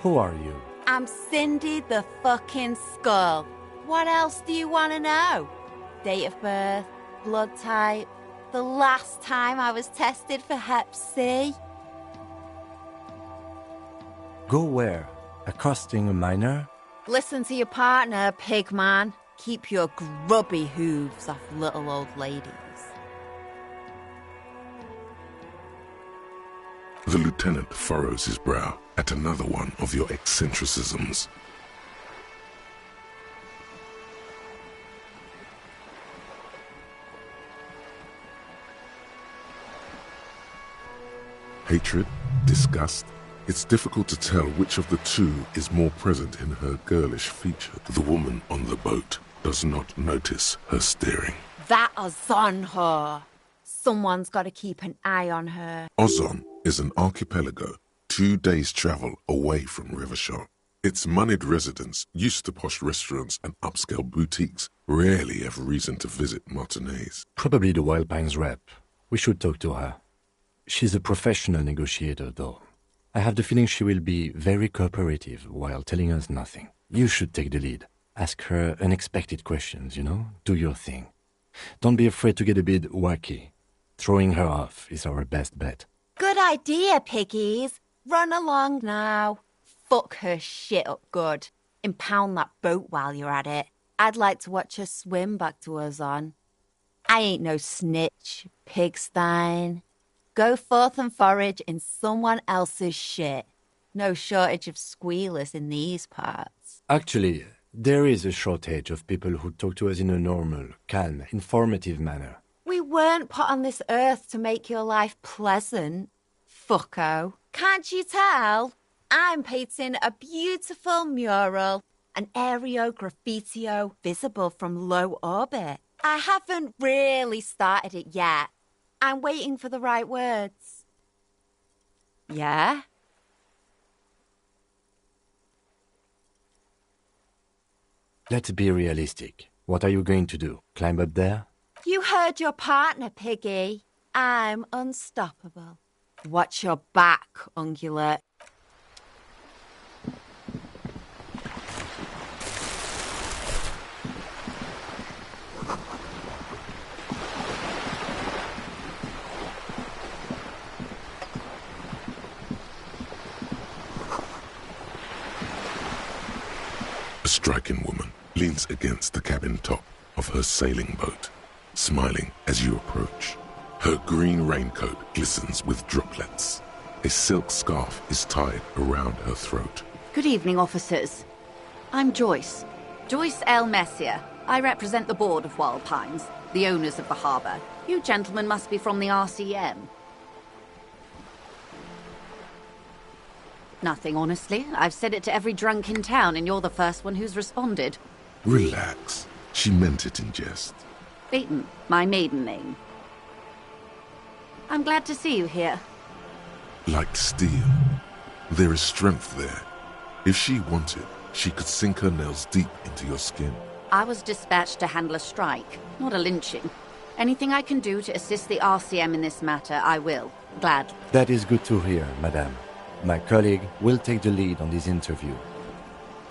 Who are you? I'm Cindy the fucking Skull. What else do you want to know? Date of birth, blood type, the last time I was tested for Hep C. Go where? Accosting a miner? Listen to your partner, pig man. Keep your grubby hooves off little old ladies. The lieutenant furrows his brow at another one of your eccentricisms. Hatred, disgust. It's difficult to tell which of the two is more present in her girlish feature. The woman on the boat does not notice her staring. That Ozon her. Someone's got to keep an eye on her. Ozon is an archipelago 2 days' travel away from Revachol. Its moneyed residents, used to posh restaurants and upscale boutiques, rarely have reason to visit Martinez. Probably the Wild Pines rep. We should talk to her. She's a professional negotiator, though. I have the feeling she will be very cooperative while telling us nothing. You should take the lead. Ask her unexpected questions, Do your thing. Don't be afraid to get a bit wacky. Throwing her off is our best bet. Good idea, piggies. Run along now. Fuck her shit up good. Impound that boat while you're at it. I'd like to watch her swim back to Ozon. I ain't no snitch, pigstein. Go forth and forage in someone else's shit. No shortage of squealers in these parts. Actually, there is a shortage of people who talk to us in a normal, calm, informative manner. We weren't put on this earth to make your life pleasant, fucko. Can't you tell? I'm painting a beautiful mural, an aereo graffitio visible from low orbit. I haven't really started it yet. I'm waiting for the right words. Yeah? Let's be realistic. What are you going to do? Climb up there? You heard your partner, Piggy. I'm unstoppable. Watch your back, Ungulate. A striking woman leans against the cabin top of her sailing boat, smiling as you approach. Her green raincoat glistens with droplets. A silk scarf is tied around her throat. Good evening, officers. I'm Joyce. Joyce L. Messier. I represent the board of Wild Pines, the owners of the harbour. You gentlemen must be from the RCM. Nothing, honestly. I've said it to every drunk in town, and you're the first one who's responded. Relax. She meant it in jest. Beaton, my maiden name. I'm glad to see you here. Like steel. There is strength there. If she wanted, she could sink her nails deep into your skin. I was dispatched to handle a strike, not a lynching. Anything I can do to assist the RCM in this matter, I will. Glad. That is good to hear, madame. My colleague will take the lead on this interview.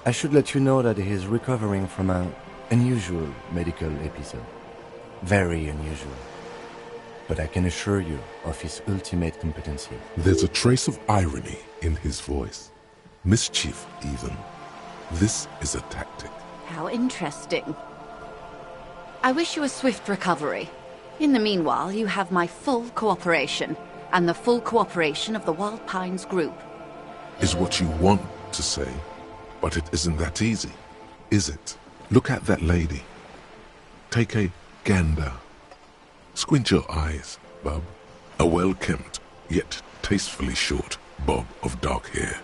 I should let you know that he is recovering from an unusual medical episode. Very unusual. But I can assure you of his ultimate competency. There's a trace of irony in his voice. Mischief, even. This is a tactic. How interesting. I wish you a swift recovery. In the meanwhile, you have my full cooperation, and the full cooperation of the Wild Pines group. Is what you want to say, but it isn't that easy, is it? Look at that lady. Take a gander. Squint your eyes, bub. A well-kempt, yet tastefully short bob of dark hair.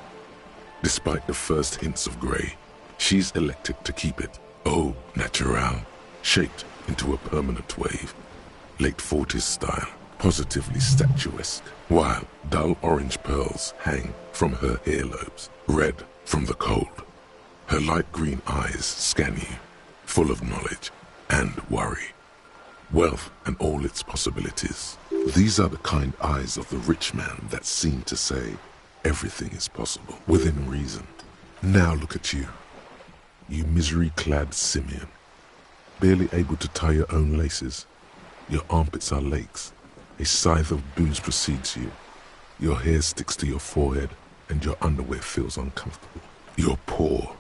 Despite the first hints of grey, she's elected to keep it au naturel, shaped into a permanent wave. Late 40s style, positively statuesque, while dull orange pearls hang from her earlobes, red from the cold. Her light green eyes scan you, full of knowledge and worry. Wealth and all its possibilities. These are the kind eyes of the rich man that seem to say everything is possible, within reason. Now look at you, you misery-clad simian, barely able to tie your own laces. Your armpits are lakes. A scythe of booze precedes you. Your hair sticks to your forehead, and your underwear feels uncomfortable. You're poor,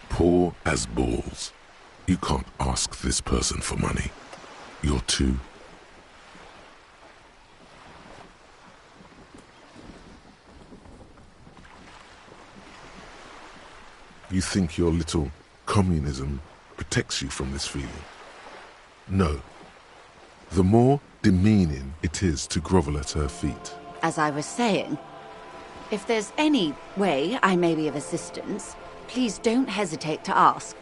poor as balls. You can't ask this person for money. You're too... You think your little communism protects you from this feeling? No. The more demeaning it is to grovel at her feet. As I was saying, if there's any way I may be of assistance, please don't hesitate to ask.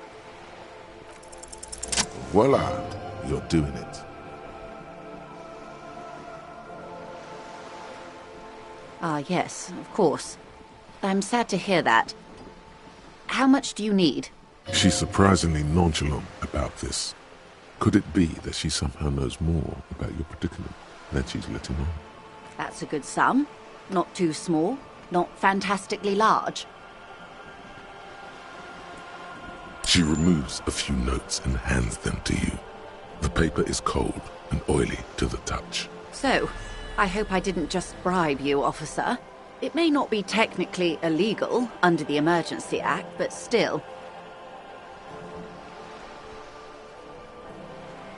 Voila, you're doing it. Ah, yes, of course. I'm sad to hear that. How much do you need? She's surprisingly nonchalant about this. Could it be that she somehow knows more about your predicament than she's letting on? That's a good sum. Not too small, not fantastically large. She removes a few notes and hands them to you. The paper is cold and oily to the touch. So, I hope I didn't just bribe you, officer. It may not be technically illegal under the Emergency Act, but still.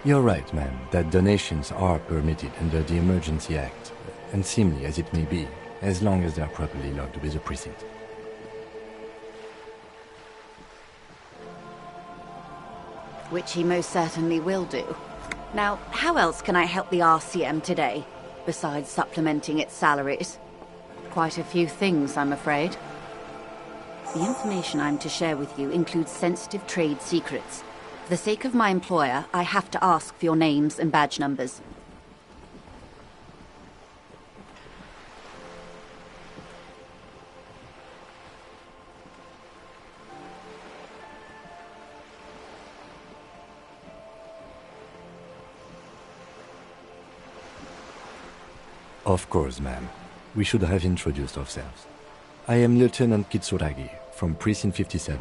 You're right, ma'am, that donations are permitted under the Emergency Act, unseemly as it may be, as long as they are properly logged with the precinct. Which he most certainly will do. Now, how else can I help the RCM today, besides supplementing its salaries? Quite a few things, I'm afraid. The information I'm to share with you includes sensitive trade secrets. For the sake of my employer, I have to ask for your names and badge numbers. Of course, ma'am. We should have introduced ourselves. I am Lieutenant Kitsuragi from Precinct 57.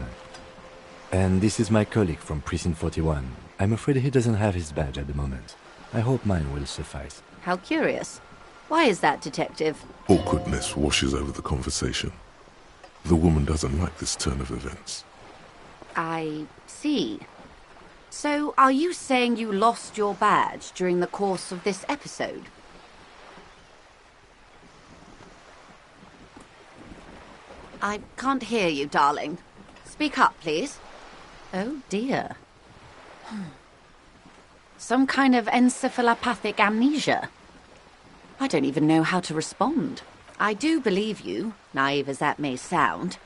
And this is my colleague from Precinct 41. I'm afraid he doesn't have his badge at the moment. I hope mine will suffice. How curious. Why is that, Detective? Awkwardness washes over the conversation. The woman doesn't like this turn of events. I see. So, are you saying you lost your badge during the course of this episode? I can't hear you, darling. Speak up, please. Oh, dear. Some kind of encephalopathic amnesia. I don't even know how to respond. I do believe you, naive as that may sound.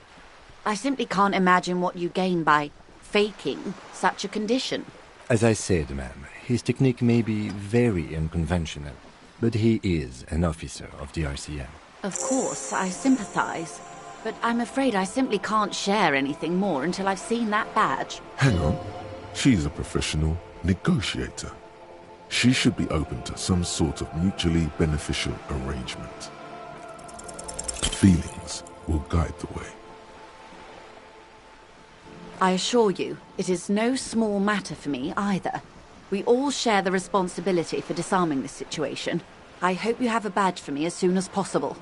I simply can't imagine what you gain by faking such a condition. As I said, ma'am, his technique may be very unconventional, but he is an officer of the RCM. Of course, I sympathize. But I'm afraid I simply can't share anything more until I've seen that badge. Hang on. She's a professional negotiator. She should be open to some sort of mutually beneficial arrangement. Feelings will guide the way. I assure you, it is no small matter for me either. We all share the responsibility for disarming this situation. I hope you have a badge for me as soon as possible.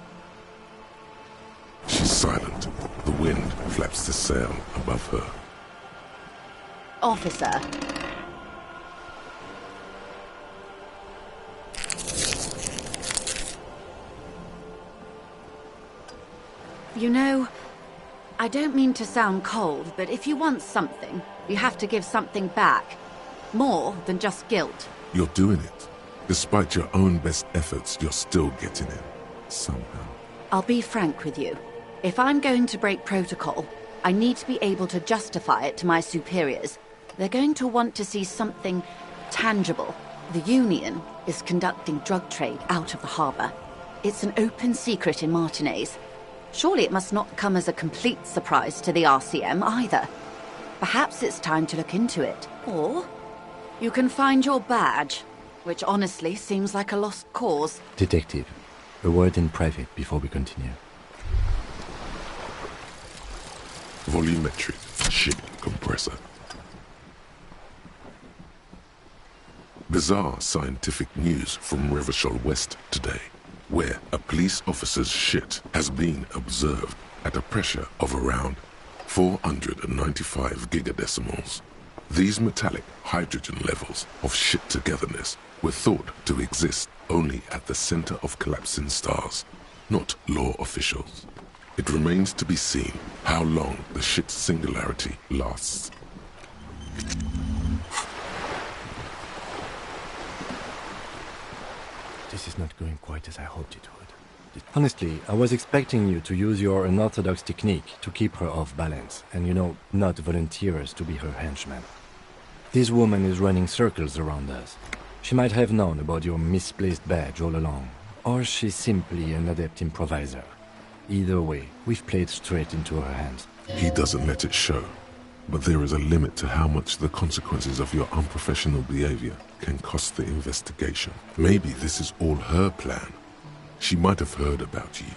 She's silent. The wind flaps the sail above her. Officer. You know, I don't mean to sound cold, but if you want something, you have to give something back. More than just guilt. You're doing it. Despite your own best efforts, you're still getting it. Somehow. I'll be frank with you. If I'm going to break protocol, I need to be able to justify it to my superiors. They're going to want to see something tangible. The Union is conducting drug trade out of the harbour. It's an open secret in Martinez. Surely it must not come as a complete surprise to the RCM either. Perhaps it's time to look into it. Or you can find your badge, which honestly seems like a lost cause. Detective, a word in private before we continue. Volumetric ship compressor. Bizarre scientific news from Revachol West today, where a police officer's shit has been observed at a pressure of around 495 gigadecimals. These metallic hydrogen levels of shit togetherness were thought to exist only at the center of collapsing stars, not law officials. It remains to be seen how long the shit's singularity lasts. This is not going quite as I hoped it would. Honestly, I was expecting you to use your unorthodox technique to keep her off balance, and not volunteer us to be her henchmen. This woman is running circles around us. She might have known about your misplaced badge all along, or she's simply an adept improviser. Either way, we've played straight into her hands. He doesn't let it show, but there is a limit to how much the consequences of your unprofessional behavior can cost the investigation. Maybe this is all her plan. She might have heard about you.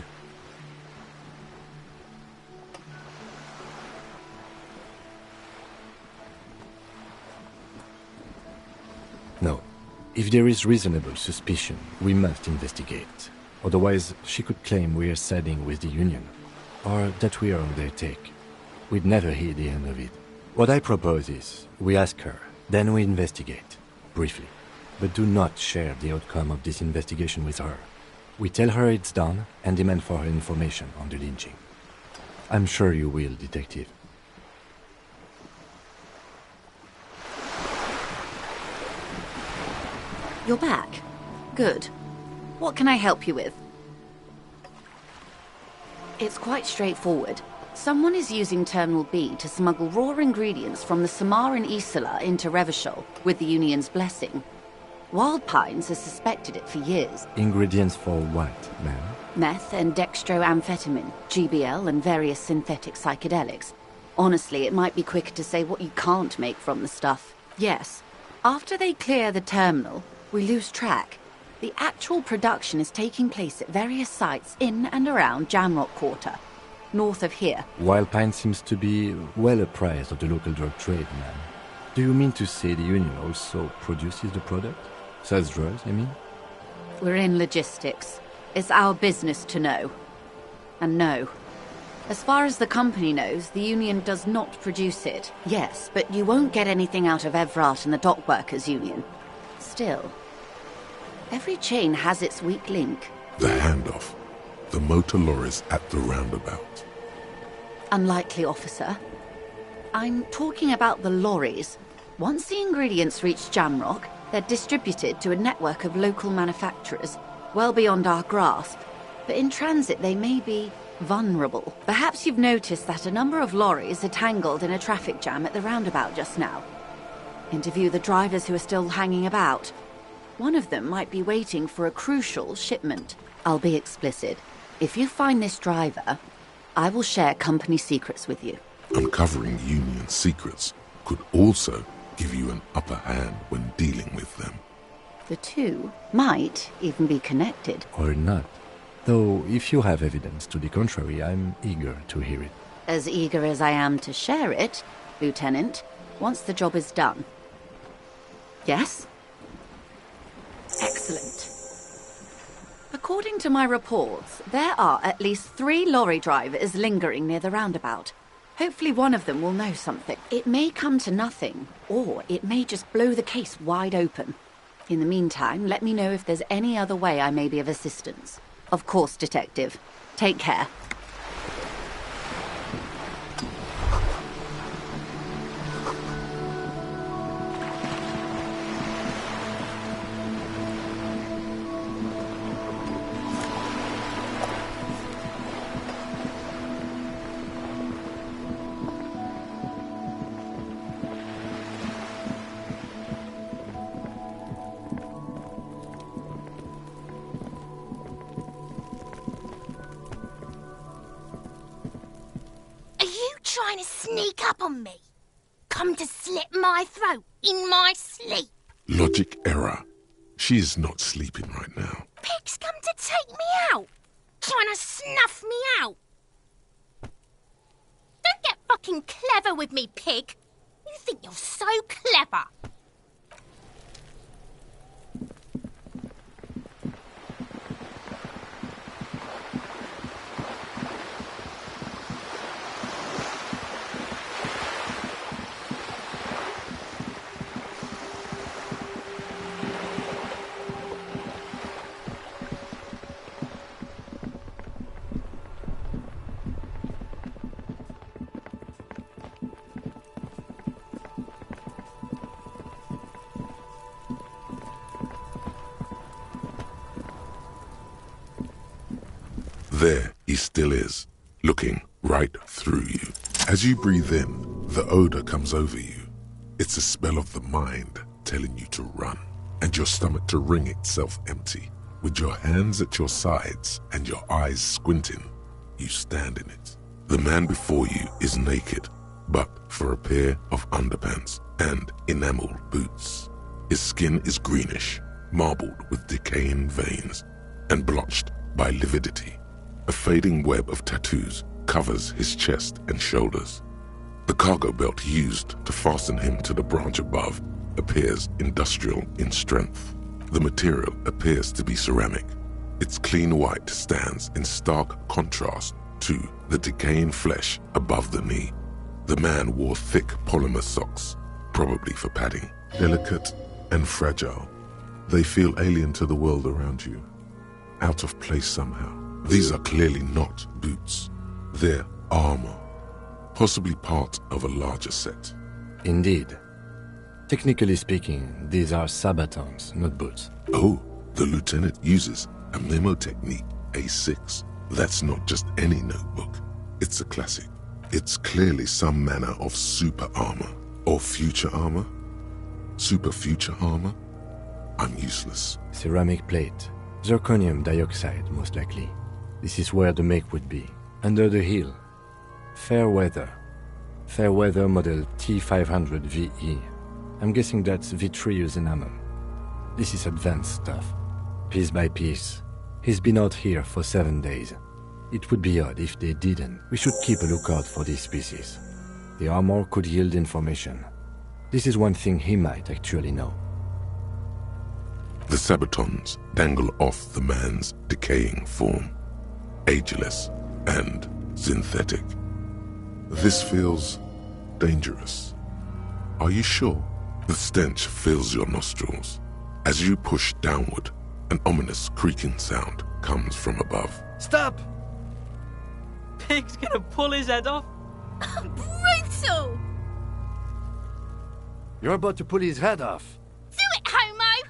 No. If there is reasonable suspicion, we must investigate. Otherwise, she could claim we are siding with the Union, or that we are on their take. We'd never hear the end of it. What I propose is, we ask her, then we investigate, briefly. But do not share the outcome of this investigation with her. We tell her it's done, and demand for her information on the lynching. I'm sure you will, Detective. You're back. Good. What can I help you with? It's quite straightforward. Someone is using Terminal B to smuggle raw ingredients from the Samar and Isola into Revachol with the Union's blessing. Wild Pines has suspected it for years. Ingredients for what, ma'am? Meth and dextroamphetamine, GBL, and various synthetic psychedelics. Honestly, it might be quicker to say what you can't make from the stuff. Yes, after they clear the terminal, we lose track. The actual production is taking place at various sites in and around Jamrock Quarter, north of here. Wild Pine seems to be well apprised of the local drug trade, ma'am. Do you mean to say the Union also produces the product? Sells drugs, I mean? We're in logistics. It's our business to know. And no. As far as the company knows, the Union does not produce it. Yes, but you won't get anything out of Evrat and the Dock Workers Union. Still, every chain has its weak link. The handoff. The motor lorries at the roundabout. Unlikely, officer. I'm talking about the lorries. Once the ingredients reach Jamrock, they're distributed to a network of local manufacturers, well beyond our grasp. But in transit, they may be vulnerable. Perhaps you've noticed that a number of lorries are tangled in a traffic jam at the roundabout just now. Interview the drivers who are still hanging about. One of them might be waiting for a crucial shipment. I'll be explicit. If you find this driver, I will share company secrets with you. Uncovering Union secrets could also give you an upper hand when dealing with them. The two might even be connected. Or not. Though, if you have evidence to the contrary, I'm eager to hear it. As eager as I am to share it, Lieutenant, once the job is done. Yes? Excellent. According to my reports, there are at least 3 lorry drivers lingering near the roundabout. Hopefully one of them will know something. It may come to nothing, or it may just blow the case wide open. In the meantime, let me know if there's any other way I may be of assistance. Of course, Detective. Take care. Trying to sneak up on me? Come to slit my throat in my sleep? Logic error. She is not sleeping right now. Pig's come to take me out. Trying to snuff me out. Don't get fucking clever with me, pig. You think you're so clever. There he still is, looking right through you. As you breathe in, the odor comes over you. It's a spell of the mind telling you to run, and your stomach to wring itself empty. With your hands at your sides and your eyes squinting, you stand in it. The man before you is naked, but for a pair of underpants and enameled boots. His skin is greenish, marbled with decaying veins, and blotched by lividity. A fading web of tattoos covers his chest and shoulders. The cargo belt used to fasten him to the branch above appears industrial in strength. The material appears to be ceramic. Its clean white stands in stark contrast to the decaying flesh above the knee. The man wore thick polymer socks, probably for padding. Delicate and fragile, they feel alien to the world around you, out of place somehow. These are clearly not boots. They're armor, possibly part of a larger set. Indeed. Technically speaking, these are sabatons, not boots. Oh, the lieutenant uses a memo technique, A6. That's not just any notebook. It's a classic. It's clearly some manner of super armor. Or future armor? Super future armor? I'm useless. Ceramic plate. Zirconium dioxide, most likely. This is where the make would be. Under the hill. Fair weather. Fair weather model T500 VE. I'm guessing that's vitreous enamel. This is advanced stuff. Piece by piece. He's been out here for 7 days. It would be odd if they didn't. We should keep a lookout for these pieces. The armor could yield information. This is one thing he might actually know. The sabatons dangle off the man's decaying form. Ageless and synthetic. This feels dangerous. Are you sure? The stench fills your nostrils. As you push downward, an ominous creaking sound comes from above. Stop! Pig's gonna pull his head off. Brutal! You're about to pull his head off. Do it, homo!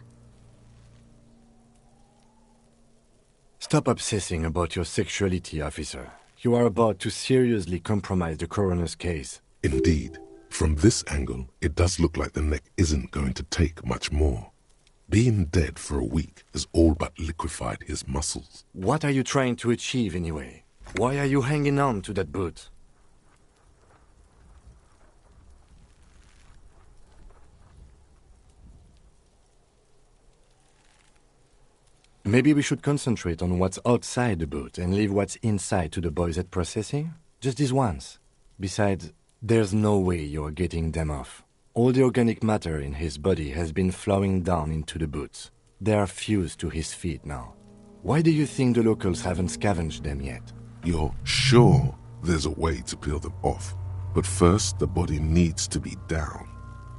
Stop obsessing about your sexuality, officer. You are about to seriously compromise the coroner's case. Indeed. From this angle, it does look like the neck isn't going to take much more. Being dead for a week has all but liquefied his muscles. What are you trying to achieve anyway? Why are you hanging on to that boot? Maybe we should concentrate on what's outside the boot and leave what's inside to the boys at processing? Just this once. Besides, there's no way you're getting them off. All the organic matter in his body has been flowing down into the boots. They are fused to his feet now. Why do you think the locals haven't scavenged them yet? You're sure there's a way to peel them off, but first the body needs to be down.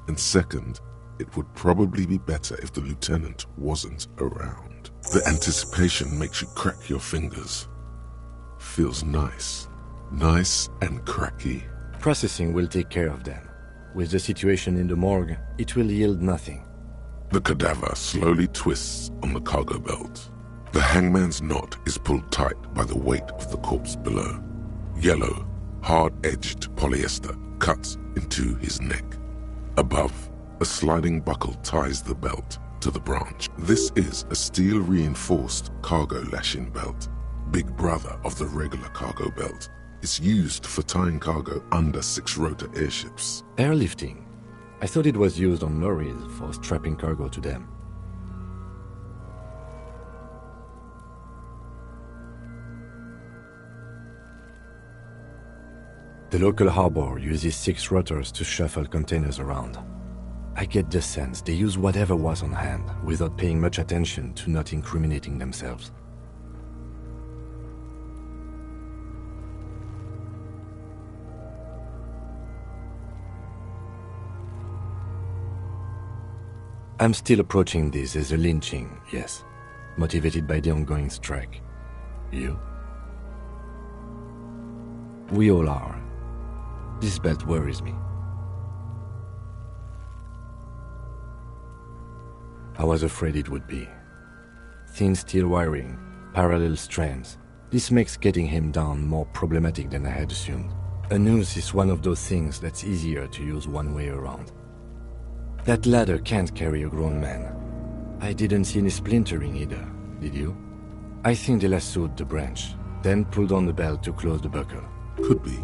And second, it would probably be better if the lieutenant wasn't around. The anticipation makes you crack your fingers. Feels nice. Nice and cracky. Processing will take care of them. With the situation in the morgue, it will yield nothing. The cadaver slowly twists on the cargo belt. The hangman's knot is pulled tight by the weight of the corpse below. Yellow, hard-edged polyester cuts into his neck. Above, a sliding buckle ties the belt to the branch. This is a steel-reinforced cargo lashing belt, big brother of the regular cargo belt. It's used for tying cargo under 6-rotor airships. Airlifting. I thought it was used on lorries for strapping cargo to them. The local harbor uses 6 rotors to shuffle containers around. I get the sense they use whatever was on hand without paying much attention to not incriminating themselves. I'm still approaching this as a lynching, yes, motivated by the ongoing strike. You? We all are. This belt worries me. I was afraid it would be. Thin steel wiring, parallel strands. This makes getting him down more problematic than I had assumed. A noose is one of those things that's easier to use one way around. That ladder can't carry a grown man. I didn't see any splintering either, did you? I think they lassoed the branch, then pulled on the belt to close the buckle. Could be.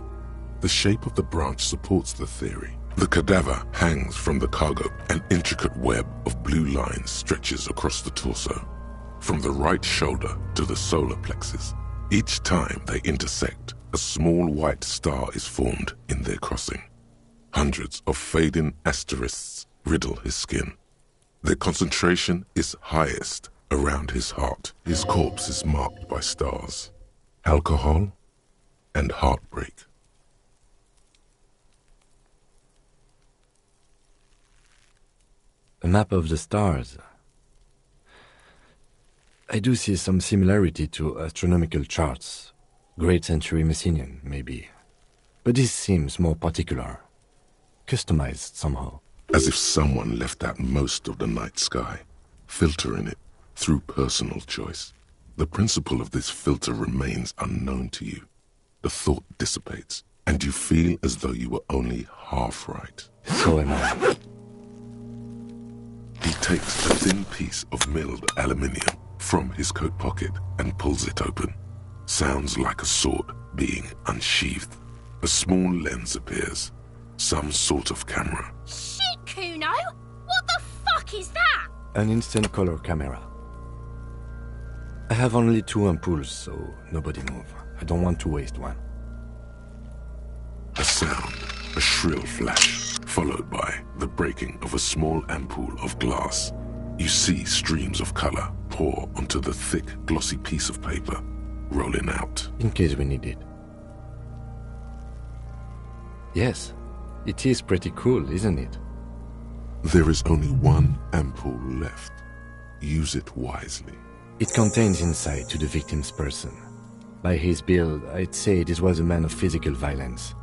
The shape of the branch supports the theory. The cadaver hangs from the cargo. An intricate web of blue lines stretches across the torso, from the right shoulder to the solar plexus. Each time they intersect, a small white star is formed in their crossing. Hundreds of fading asterisks riddle his skin. Their concentration is highest around his heart. His corpse is marked by stars, alcohol, and heartbreak. A map of the stars. I do see some similarity to astronomical charts. Great Century Messinian, maybe. But this seems more particular. Customized somehow. As if someone left out most of the night sky, filtering it through personal choice. The principle of this filter remains unknown to you. The thought dissipates, and you feel as though you were only half right. So am I. He takes a thin piece of milled aluminium from his coat pocket and pulls it open. Sounds like a sword being unsheathed. A small lens appears. Some sort of camera. Shit, Kuno! What the fuck is that? An instant color camera. I have only 2 ampoules, so nobody move. I don't want to waste one. A sound, a shrill flash, followed by the breaking of a small ampoule of glass. You see streams of color pour onto the thick, glossy piece of paper, rolling out. In case we need it. Yes, it is pretty cool, isn't it? There is only one ampoule left. Use it wisely. It contains insight to the victim's person. By his build, I'd say this was a man of physical violence.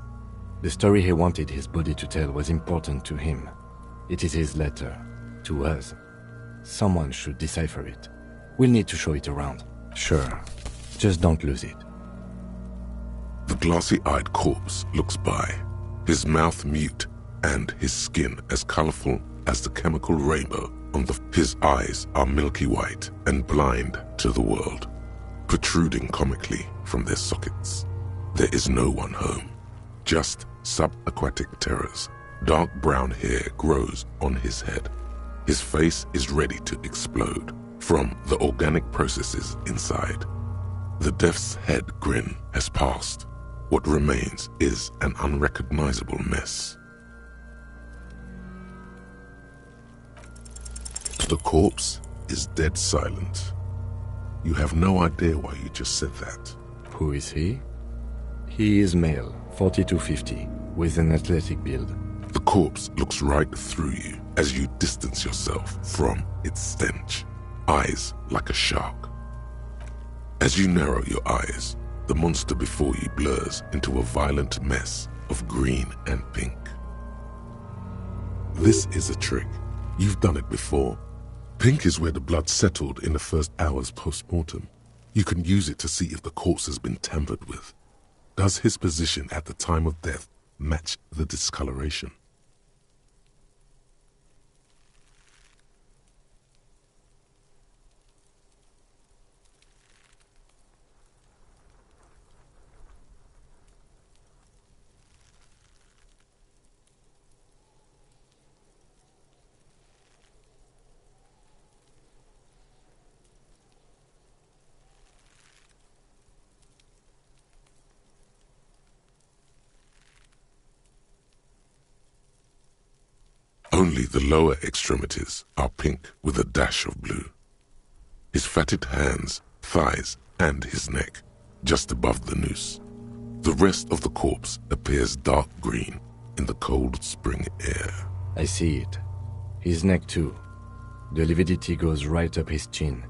The story he wanted his body to tell was important to him. It is his letter, to us. Someone should decipher it. We'll need to show it around. Sure, just don't lose it. The glassy-eyed corpse looks by, his mouth mute and his skin as colorful as the chemical rainbow on his eyes are milky white and blind to the world, protruding comically from their sockets. There is no one home, just subaquatic terrors. Dark brown hair grows on his head. His face is ready to explode from the organic processes inside. The death's head grin has passed. What remains is an unrecognizable mess. The corpse is dead silent. You have no idea why you just said that. Who is he? He is male, 40 to 50, with an athletic build. The corpse looks right through you as you distance yourself from its stench, eyes like a shark. As you narrow your eyes, the monster before you blurs into a violent mess of green and pink. This is a trick. You've done it before. Pink is where the blood settled in the first hours post-mortem. You can use it to see if the corpse has been tampered with. Does his position at the time of death match the discoloration? Only the lower extremities are pink with a dash of blue. His fatted hands, thighs, and his neck, just above the noose. The rest of the corpse appears dark green in the cold spring air. I see it. His neck too. The lividity goes right up his chin.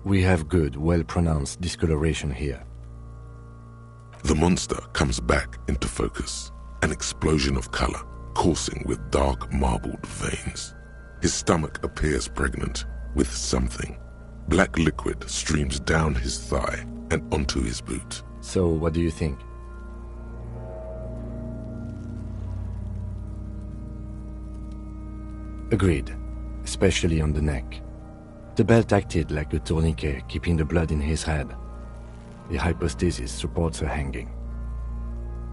We have good, well-pronounced discoloration here. The monster comes back into focus, an explosion of color, coursing with dark marbled veins. His stomach appears pregnant with something. Black liquid streams down his thigh and onto his boot. So, what do you think? Agreed, especially on the neck. The belt acted like a tourniquet, keeping the blood in his head. The hypostasis supports a hanging.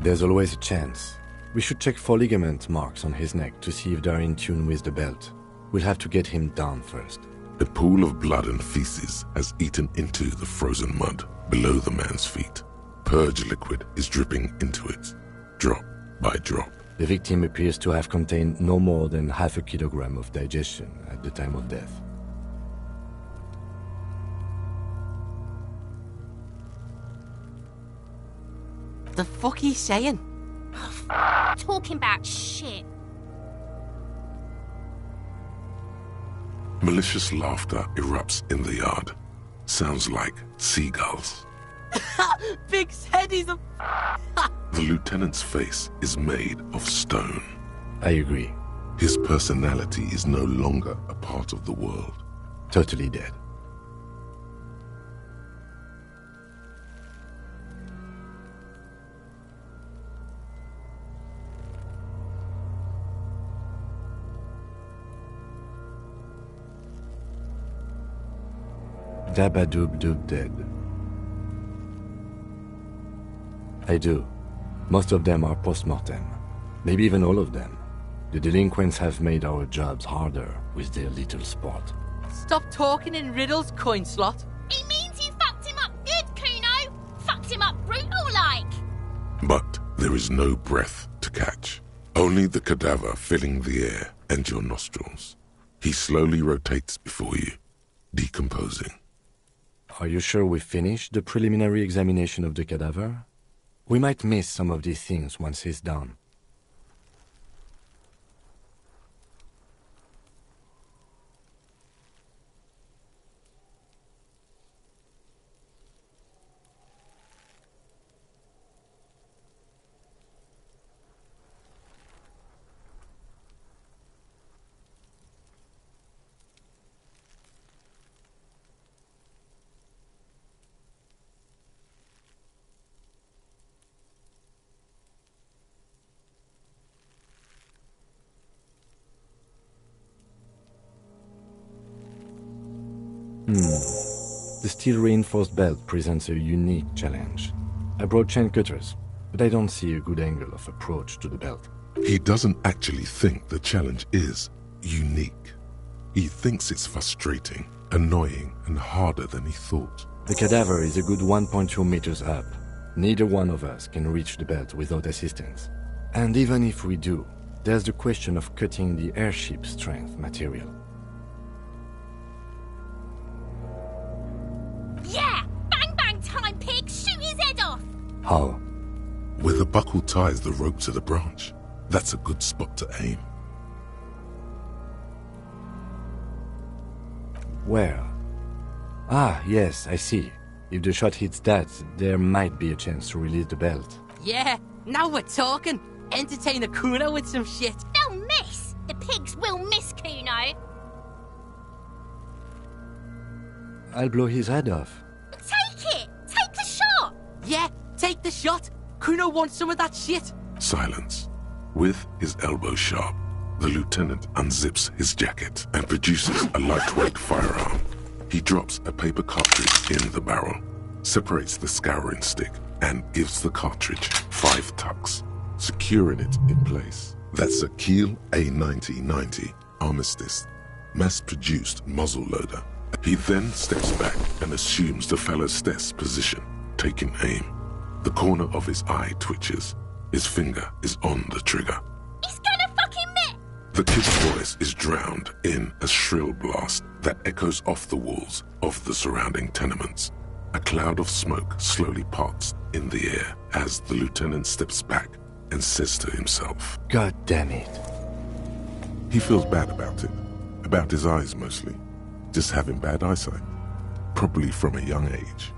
There's always a chance. We should check for ligament marks on his neck to see if they're in tune with the belt. We'll have to get him down first. A pool of blood and feces has eaten into the frozen mud below the man's feet. Purge liquid is dripping into it, drop by drop. The victim appears to have contained no more than half a kilogram of digestion at the time of death. The fuck he's saying? Talking about shit. Malicious laughter erupts in the yard. Sounds like seagulls. Big's head is a... The lieutenant's face is made of stone. I agree. His personality is no longer a part of the world. Totally dead. Dabadoob dead. I do. Most of them are post-mortem. Maybe even all of them. The delinquents have made our jobs harder with their little sport. Stop talking in riddles, coin slot. He means you fucked him up good, Kuno. Fucked him up brutal-like. But there is no breath to catch. Only the cadaver filling the air and your nostrils. He slowly rotates before you, decomposing. Are you sure we finished the preliminary examination of the cadaver? We might miss some of these things once he's done. The steel-reinforced belt presents a unique challenge. I brought chain cutters, but I don't see a good angle of approach to the belt. He doesn't actually think the challenge is unique. He thinks it's frustrating, annoying, and harder than he thought. The cadaver is a good 1.2 meters up. Neither one of us can reach the belt without assistance. And even if we do, there's the question of cutting the airship strength material. Yeah! Bang bang time, pig! Shoot his head off! How? Where the buckle ties the rope to the branch. That's a good spot to aim. Where? Ah, yes, I see. If the shot hits that, there might be a chance to release the belt. Yeah, now we're talking. Entertain the Kuno with some shit. They'll miss! The pigs will miss, Kuno! I'll blow his head off. Take it! Take the shot! Yeah, take the shot. Kuno wants some of that shit. Silence. With his elbow sharp, the lieutenant unzips his jacket and produces a lightweight firearm. He drops a paper cartridge in the barrel, separates the scouring stick, and gives the cartridge 5 tucks, securing it in place. That's a Kiel A9090 Armistice, mass-produced muzzle-loader. He then steps back and assumes the fellow's desk position, taking aim. The corner of his eye twitches. His finger is on the trigger. He's gonna fucking miss! The kid's voice is drowned in a shrill blast that echoes off the walls of the surrounding tenements. A cloud of smoke slowly parts in the air as the lieutenant steps back and says to himself, God damn it. He feels bad about it. About his eyes mostly. Just having bad eyesight. Probably from a young age.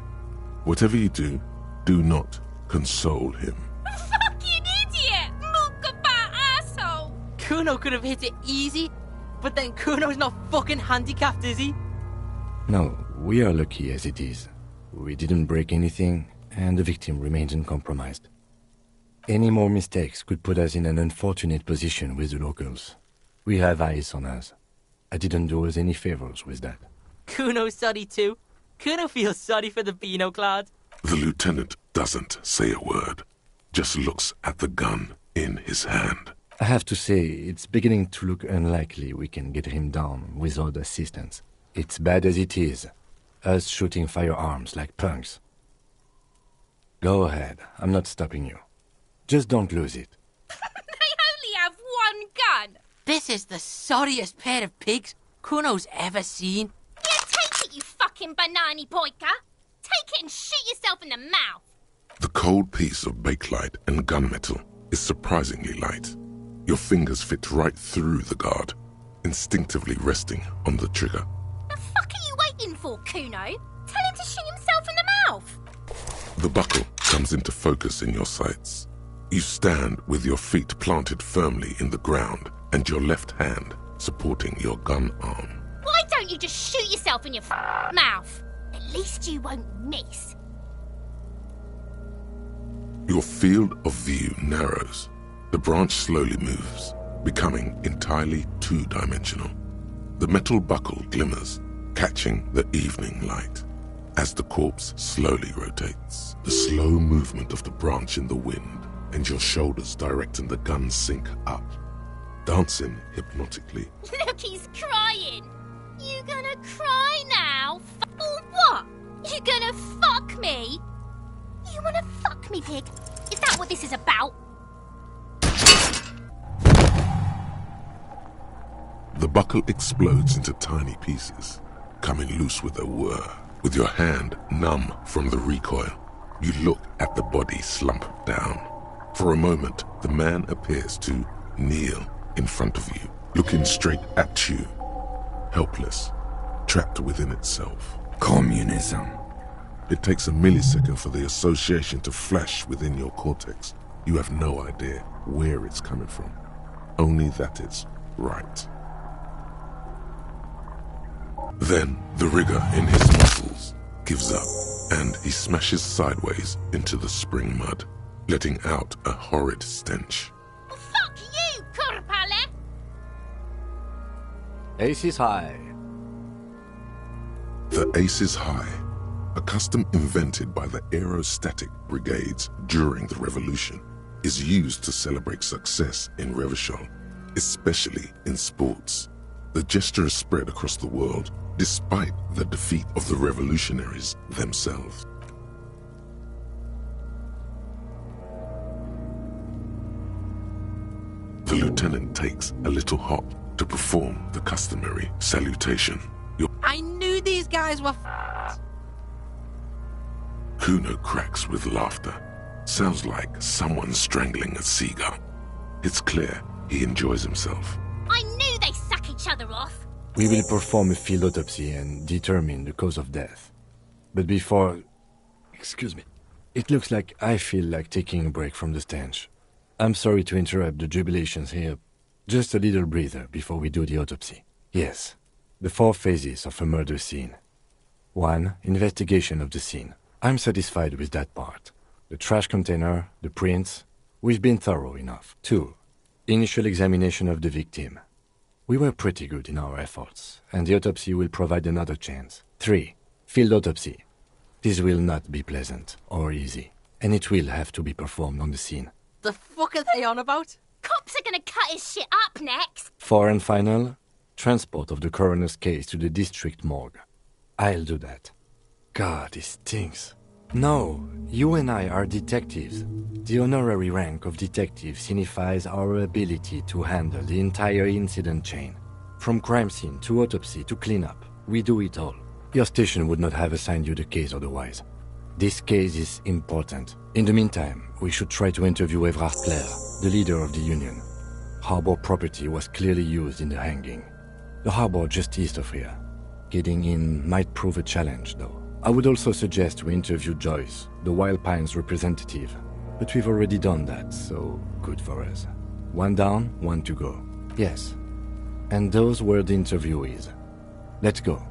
Whatever you do, do not console him. Fucking idiot! Mookabat asshole! Kuno could have hit it easy, but then Kuno's not fucking handicapped, is he? No, we are lucky as it is. We didn't break anything, and the victim remains uncompromised. Any more mistakes could put us in an unfortunate position with the locals. We have eyes on us. I didn't do us any favors with that. Kuno's sorry too. Kuno feels sorry for the Beano Cloud. The lieutenant doesn't say a word, just looks at the gun in his hand. I have to say, it's beginning to look unlikely we can get him down without assistance. It's bad as it is, us shooting firearms like punks. Go ahead, I'm not stopping you. Just don't lose it. They only have one gun! This is the sorriest pair of pigs Kuno's ever seen. Yeah, take it, you fucking banani boyka! Take it and shoot yourself in the mouth! The cold piece of bakelite and gunmetal is surprisingly light. Your fingers fit right through the guard, instinctively resting on the trigger. The fuck are you waiting for, Kuno? Tell him to shoot himself in the mouth! The buckle comes into focus in your sights. You stand with your feet planted firmly in the ground and your left hand supporting your gun arm. Why don't you just shoot yourself in your mouth? At least you won't miss. Your field of view narrows. The branch slowly moves, becoming entirely two-dimensional. The metal buckle glimmers, catching the evening light. as the corpse slowly rotates. The slow movement of the branch in the wind and your shoulders directing the gun sink up, dancing hypnotically. Look, he's crying. You gonna cry now? Or what? You gonna fuck me? You wanna fuck me, pig? Is that what this is about? The buckle explodes into tiny pieces, coming loose with a whir. With your hand numb from the recoil, you look at the body slump down. For a moment, the man appears to kneel in front of you, looking straight at you, helpless, trapped within itself. Communism. It takes a millisecond for the association to flash within your cortex. You have no idea where it's coming from, only that it's right. Then the rigor in his muscles gives up, and he smashes sideways into the spring mud, letting out a horrid stench. Fuck you, Corpale! Ace is high. The Ace is High, a custom invented by the aerostatic brigades during the revolution, is used to celebrate success in Revachol, especially in sports. The gesture is spread across the world, despite the defeat of the revolutionaries themselves. The lieutenant takes a little hop to perform the customary salutation. I knew these guys were Kuno cracks with laughter. Sounds like someone strangling a seagull. It's clear he enjoys himself. I knew they suck each other off. We will perform a field autopsy and determine the cause of death. But before... Excuse me. It looks like I feel like taking a break from the stench. I'm sorry to interrupt the jubilations here. Just a little breather before we do the autopsy. Yes, the 4 phases of a murder scene. 1. Investigation of the scene. I'm satisfied with that part. The trash container, the prints, we've been thorough enough. 2. Initial examination of the victim. We were pretty good in our efforts, and the autopsy will provide another chance. 3. Field autopsy. This will not be pleasant or easy, and it will have to be performed on the scene. The fuck are they on about? Cops are gonna cut his shit up next. 4 and final, transport of the coroner's case to the district morgue. I'll do that. God, it stinks. No, you and I are detectives. The honorary rank of detective signifies our ability to handle the entire incident chain. From crime scene to autopsy to cleanup, we do it all. Your station would not have assigned you the case otherwise. This case is important. In the meantime, we should try to interview Evrard Clare, the leader of the union. Harbor property was clearly used in the hanging. The harbor just east of here. Getting in might prove a challenge, though. I would also suggest we interview Joyce, the Wild Pines representative. But we've already done that, so good for us. 1 down, 1 to go. Yes. And those were the interviewees. Let's go.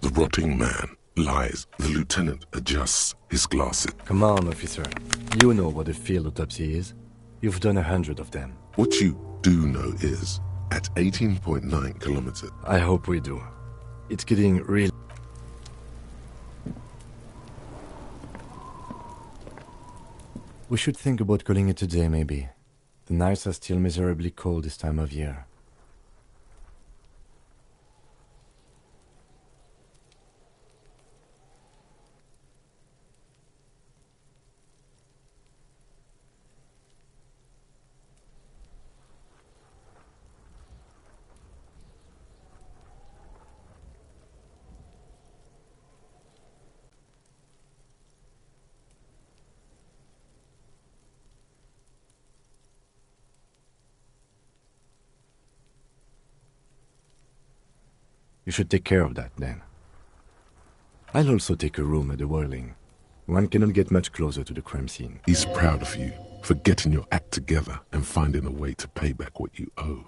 The rotting man lies. The lieutenant adjusts his glasses. Come on, officer. You know what a field autopsy is. You've done 100 of them. What you do know is, at 18.9 kilometers... I hope we do. It's getting real... We should think about calling it a day, maybe. The nights are still miserably cold this time of year. You should take care of that, then. I'll also take a room at the Whirling. One cannot get much closer to the crime scene. He's proud of you for getting your act together and finding a way to pay back what you owe.